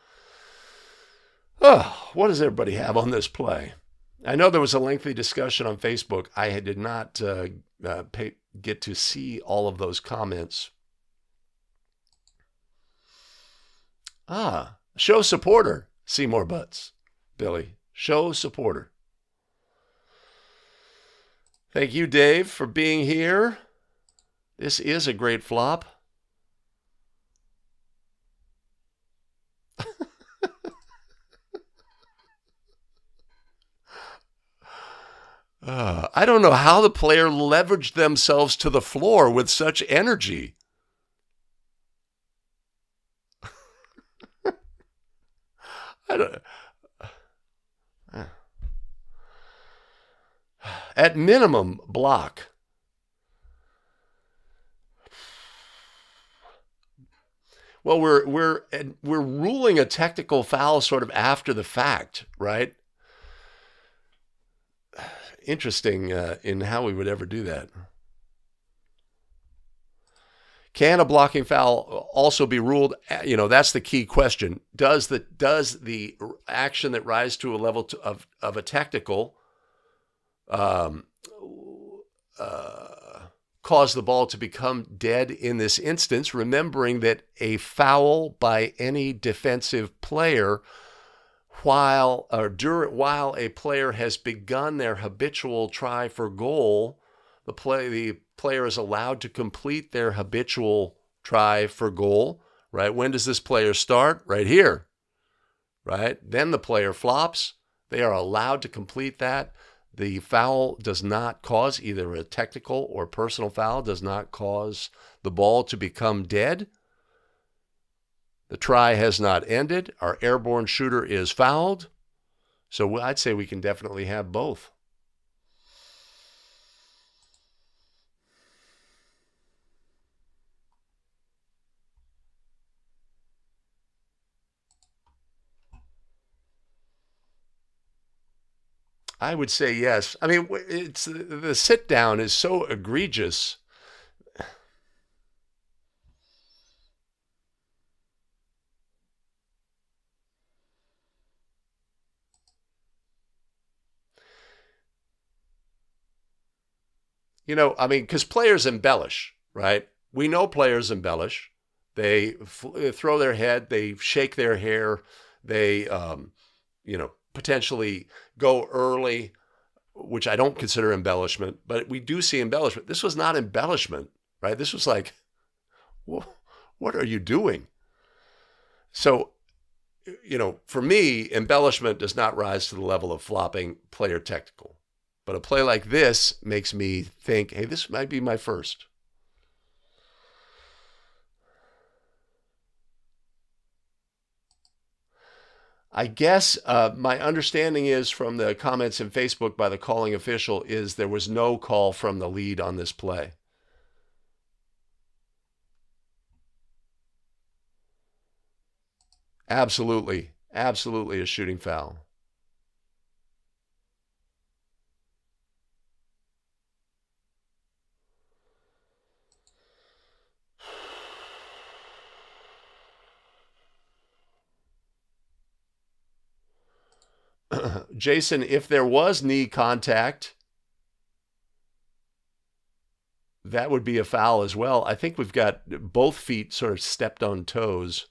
[SPEAKER 1] Oh, what does everybody have on this play? I know there was a lengthy discussion on Facebook. I did not get to see all of those comments. Show supporter. See more butts. Billy, show supporter. Thank you, Dave, for being here. This is a great flop. I don't know how the player leveraged themselves to the floor with such energy. I don't. At minimum, block. Well, we're ruling a technical foul sort of after the fact, right? Interesting in how we would ever do that. Can a blocking foul also be ruled? You know, that's the key question. Does the action that rises to a level of a technical cause the ball to become dead in this instance? Remembering that a foul by any defensive player while a player has begun their habitual try for goal, the player is allowed to complete their habitual try for goal, right? When does this player start? Right here, right? Then the player flops. They are allowed to complete that. The foul does not cause, either a technical or personal foul, does not cause the ball to become dead. The try has not ended. Our airborne shooter is fouled. So I'd say we can definitely have both. I would say yes. I mean, it's the sit down is so egregious. You know, I mean, because players embellish, right? We know players embellish. They throw their head, they shake their hair, they, potentially go early, which I don't consider embellishment, but we do see embellishment. This was not embellishment, right? This was like, what are you doing? So, for me, embellishment does not rise to the level of flopping player technical. But a play like this makes me think, hey, this might be my first. I guess my understanding is from the comments in Facebook by the calling official is there was no call from the lead on this play. Absolutely a shooting foul. Jason, if there was knee contact, that would be a foul as well. I think we've got both feet sort of stepped on toes.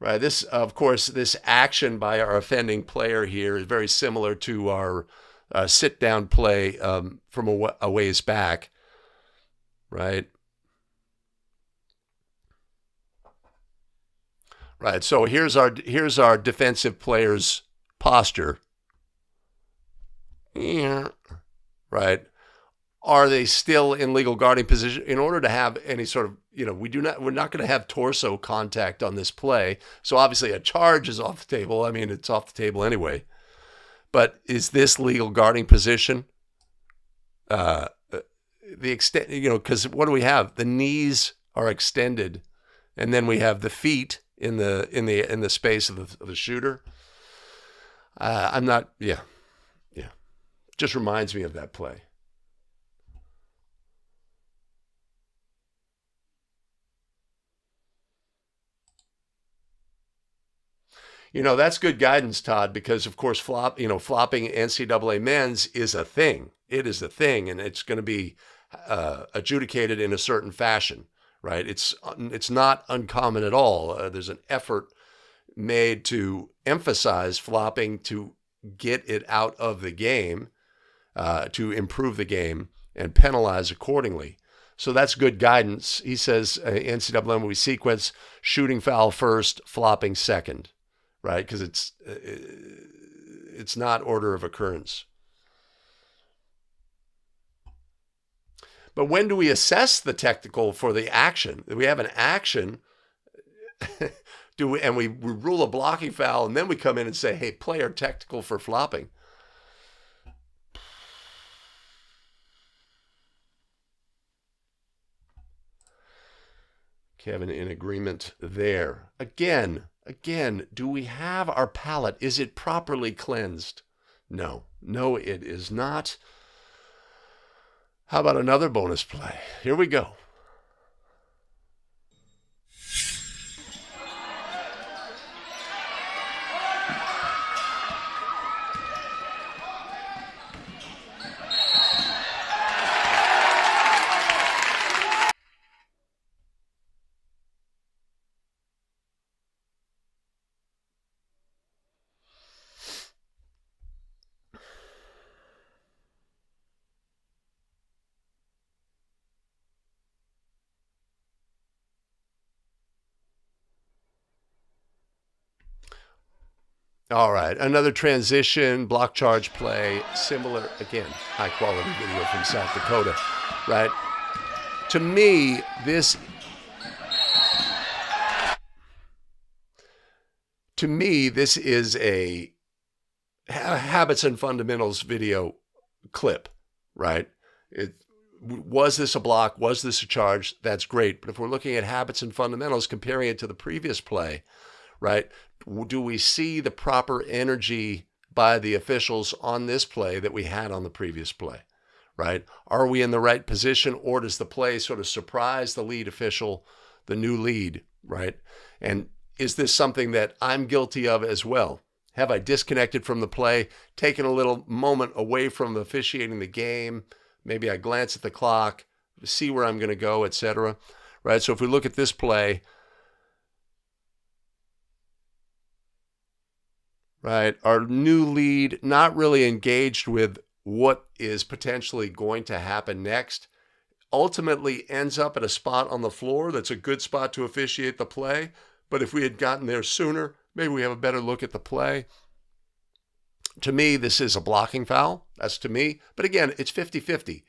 [SPEAKER 1] Right. This, of course, this action by our offending player here is very similar to our sit-down play from a ways back. Right. Right. So here's our defensive player's posture. Yeah. Right. Are they still in legal guarding position? In order to have any sort of, we're not going to have torso contact on this play. So obviously a charge is off the table. I mean, it's off the table anyway. But is this legal guarding position? the extent, because what do we have? The knees are extended, and then we have the feet in the space of the shooter. I'm not, yeah. Just reminds me of that play. That's good guidance, Todd, because of course flopping NCAA men's is a thing. It is a thing, and it's going to be adjudicated in a certain fashion, right? It's not uncommon at all. There's an effort made to emphasize flopping to get it out of the game, to improve the game and penalize accordingly. So that's good guidance. He says NCAA we sequence shooting foul first, flopping second, right? Because it's not order of occurrence. But when do we assess the technical for the action? We have an action, and we rule a blocking foul, and then we come in and say, hey, player technical for flopping. Kevin in agreement there. Again, do we have our palate? Is it properly cleansed? No, it is not. How about another bonus play? Here we go. All right, another transition, block charge play, similar, again, high quality video from South Dakota, right? To me, this is a habits and fundamentals video clip, right? Was this a block? Was this a charge? That's great. But if we're looking at habits and fundamentals, comparing it to the previous play, right? Do we see the proper energy by the officials on this play that we had on the previous play, right? Are we in the right position, or does the play sort of surprise the lead official, the new lead, right? And is this something that I'm guilty of as well? Have I disconnected from the play, taken a little moment away from officiating the game? Maybe I glance at the clock, see where I'm going to go, etc., right? So if we look at this play, right, our new lead not really engaged with what is potentially going to happen next, ultimately ends up at a spot on the floor that's a good spot to officiate the play. But if we had gotten there sooner, maybe we have a better look at the play. To me, this is a blocking foul. That's to me. But again, it's 50-50.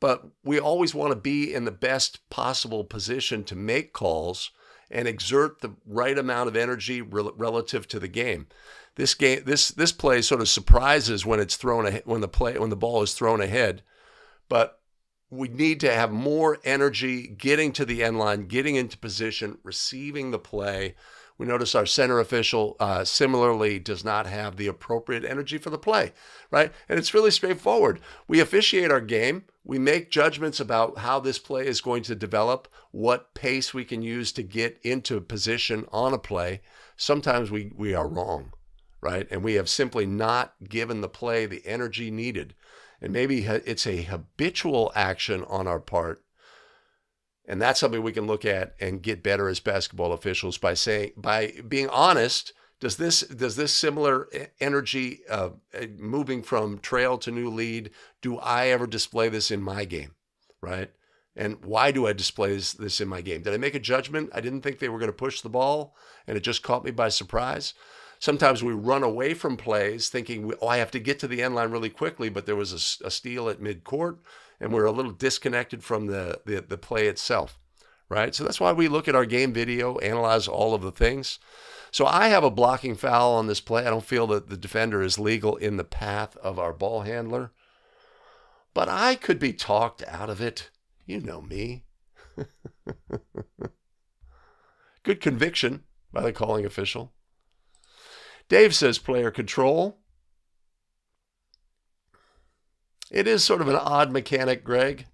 [SPEAKER 1] But we always want to be in the best possible position to make calls and exert the right amount of energy relative to the game. This play sort of surprises when it's thrown ahead, when the ball is thrown ahead, but we need to have more energy getting to the end line, getting into position, receiving the play. We notice our center official similarly does not have the appropriate energy for the play, right? And it's really straightforward. We officiate our game. We make judgments about how this play is going to develop, what pace we can use to get into position on a play. Sometimes we are wrong, right? And we have simply not given the play the energy needed. And maybe it's a habitual action on our part. And that's something we can look at and get better as basketball officials by being honest. Does this similar energy moving from trail to new lead, do I ever display this in my game, right? And why do I display this in my game? Did I make a judgment? I didn't think they were going to push the ball, and it just caught me by surprise. Sometimes we run away from plays thinking, I have to get to the end line really quickly, but there was a steal at midcourt, and we're a little disconnected from the play itself, right? So that's why we look at our game video, analyze all of the things. So I have a blocking foul on this play. I don't feel that the defender is legal in the path of our ball handler. but I could be talked out of it. You know me. Good conviction by the calling official. Dave says player control. It is sort of an odd mechanic, Greg.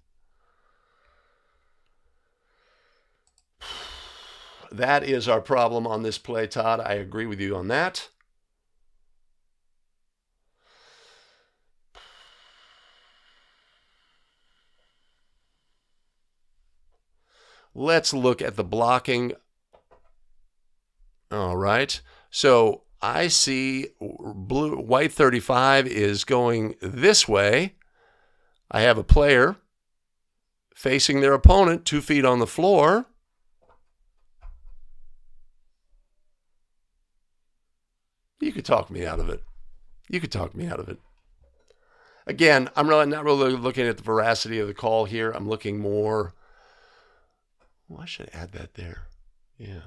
[SPEAKER 1] That is our problem on this play, Todd. I agree with you on that. Let's look at the blocking. All right. So I see white 35 is going this way. I have a player facing their opponent 2 feet on the floor. You could talk me out of it. Again, I'm not really looking at the veracity of the call here. I'm looking more. Well, I should add that there. Yeah.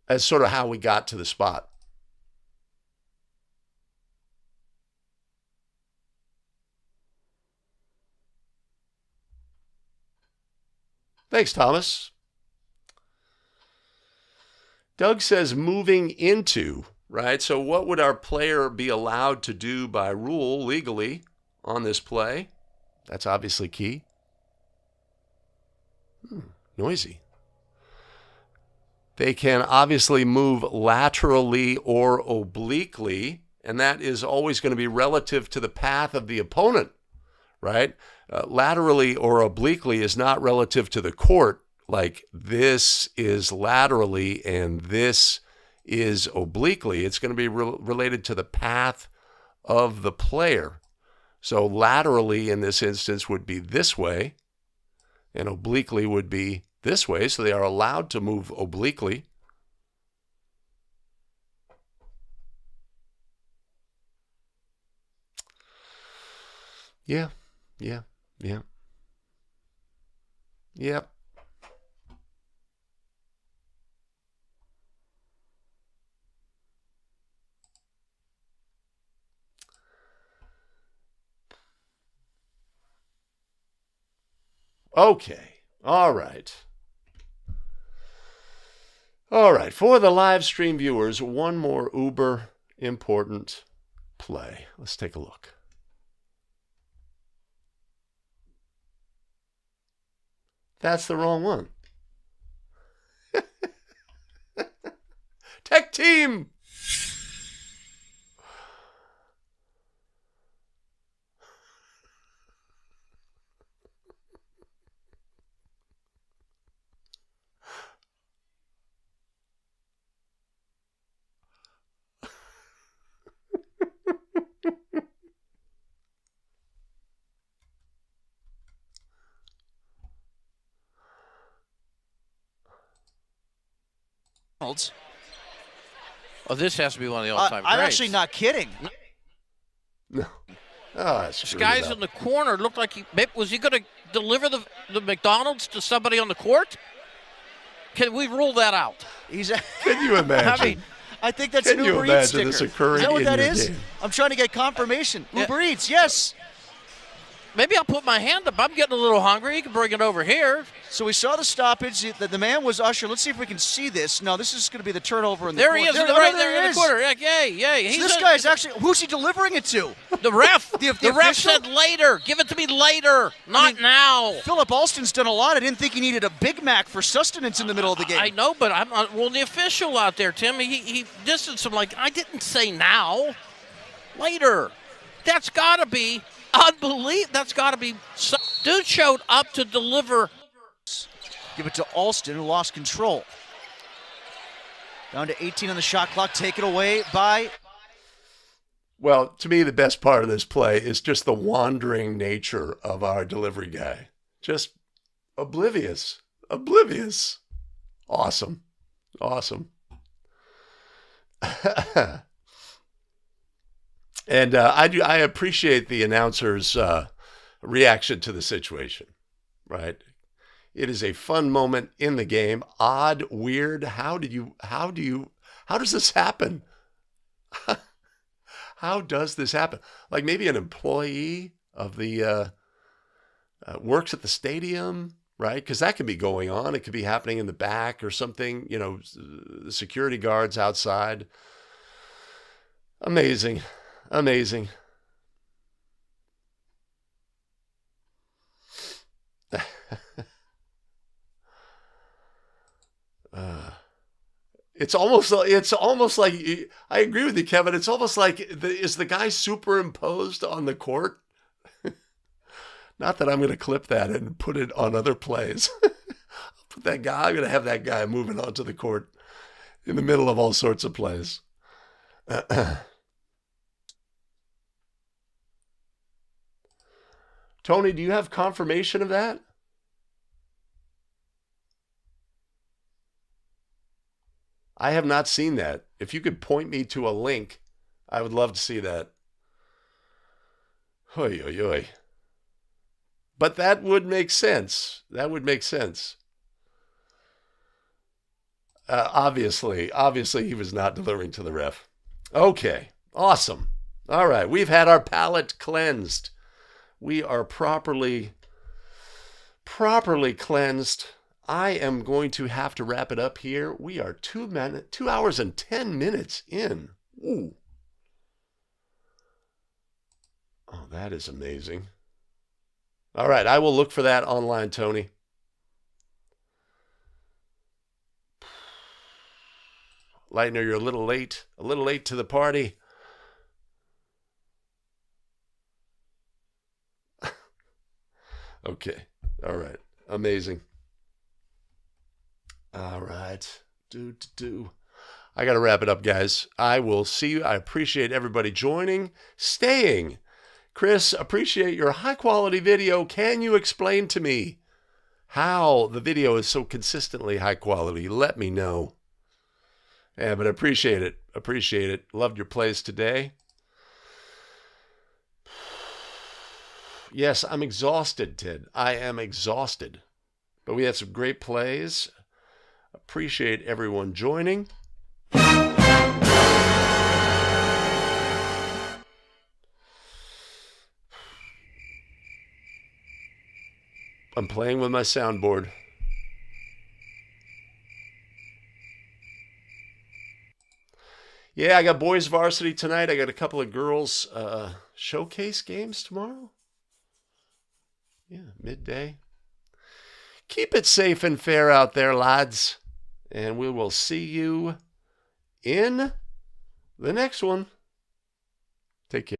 [SPEAKER 1] As sort of how we got to the spot. Thanks, Thomas. Doug says moving into, right? So what would our player be allowed to do by rule legally on this play? That's obviously key. Noisy. They can obviously move laterally or obliquely, and that is always going to be relative to the path of the opponent, right? Laterally or obliquely is not relative to the court, like this is laterally and this is obliquely. It's going to be related to the path of the player. So laterally in this instance would be this way, and obliquely would be this way. So they are allowed to move obliquely. Yeah. Okay. All right. For the live stream viewers, one more uber important play. Let's take a look. That's the wrong one. Tech team!
[SPEAKER 4] Oh, this has to be one of the all-time
[SPEAKER 5] I'm
[SPEAKER 4] greats.
[SPEAKER 5] actually not kidding.
[SPEAKER 1] No. Oh,
[SPEAKER 4] This guy's in the corner. Looked like was he going to deliver the McDonald's to somebody on the court? Can we rule that out?
[SPEAKER 1] Can you imagine?
[SPEAKER 4] I mean,
[SPEAKER 5] I think that's
[SPEAKER 1] Can
[SPEAKER 5] an
[SPEAKER 1] you
[SPEAKER 5] Uber Eats
[SPEAKER 1] imagine
[SPEAKER 5] sticker.
[SPEAKER 1] this occurring
[SPEAKER 5] Is that what
[SPEAKER 1] in
[SPEAKER 5] that
[SPEAKER 1] your
[SPEAKER 5] is?
[SPEAKER 1] game?
[SPEAKER 5] I'm trying to get confirmation.
[SPEAKER 4] Yeah.
[SPEAKER 5] Uber Eats, yes.
[SPEAKER 4] maybe I'll put my hand up. I'm getting a little hungry. You can bring it over here.
[SPEAKER 5] So we saw the stoppage. The man was Usher. Let's see if we can see this. No, this is going to be the turnover in the
[SPEAKER 4] There
[SPEAKER 5] corner.
[SPEAKER 4] he is, right there in the corner. Yay.
[SPEAKER 5] So this guy's actually, who's he delivering it to?
[SPEAKER 4] The ref.
[SPEAKER 5] The
[SPEAKER 4] ref
[SPEAKER 5] official?
[SPEAKER 4] said later. Give it to me later, not now.
[SPEAKER 5] Philip Alston's done a lot. I didn't think he needed a Big Mac for sustenance in the middle of the game.
[SPEAKER 4] I know, but I'm not. Well, the official out there, Tim, he distanced him like, I didn't say now. Later. That's got to be unbelievable. That's got to be. Dude showed up to deliver.
[SPEAKER 5] Give it to Alston, who lost control. Down to 18 on the shot clock. Taken away by...
[SPEAKER 1] Well, to me, the best part of this play is just the wandering nature of our delivery guy. Just oblivious. Awesome. And I appreciate the announcer's reaction to the situation, right? It is a fun moment in the game. Odd, weird. How does this happen? How does this happen? Like maybe an employee of the works at the stadium, right? Because that could be going on. It could be happening in the back or something, you know, the security guards outside. Amazing. Amazing. It's almost like I agree with you, Kevin. It's almost like is the guy superimposed on the court? Not that I'm going to clip that and put it on other plays. Put that guy. I'm going to have that guy moving onto the court in the middle of all sorts of plays. Tony, do you have confirmation of that? I have not seen that. If you could point me to a link, I would love to see that. Oy, oy, oy. But that would make sense. That would make sense. Obviously, he was not delivering to the ref. Okay, awesome. All right, we've had our palate cleansed. We are properly cleansed. I am going to have to wrap it up here. We are 2 hours and 10 minutes in. Ooh. Oh, that is amazing. All right, I will look for that online, Tony. Lightner, you're a little late to the party. Okay, all right, amazing. All right, I got to wrap it up, guys. I will see you. I appreciate everybody joining, staying. Chris, appreciate your high-quality video. Can you explain to me how the video is so consistently high quality? Let me know. Yeah, but appreciate it. Appreciate it. Loved your plays today. Yes, I'm exhausted, Ted. I am exhausted. But we had some great plays. Appreciate everyone joining. I'm playing with my soundboard. Yeah, I got boys varsity tonight. I got a couple of girls showcase games tomorrow. Yeah, midday. Keep it safe and fair out there, lads. And we will see you in the next one. Take care.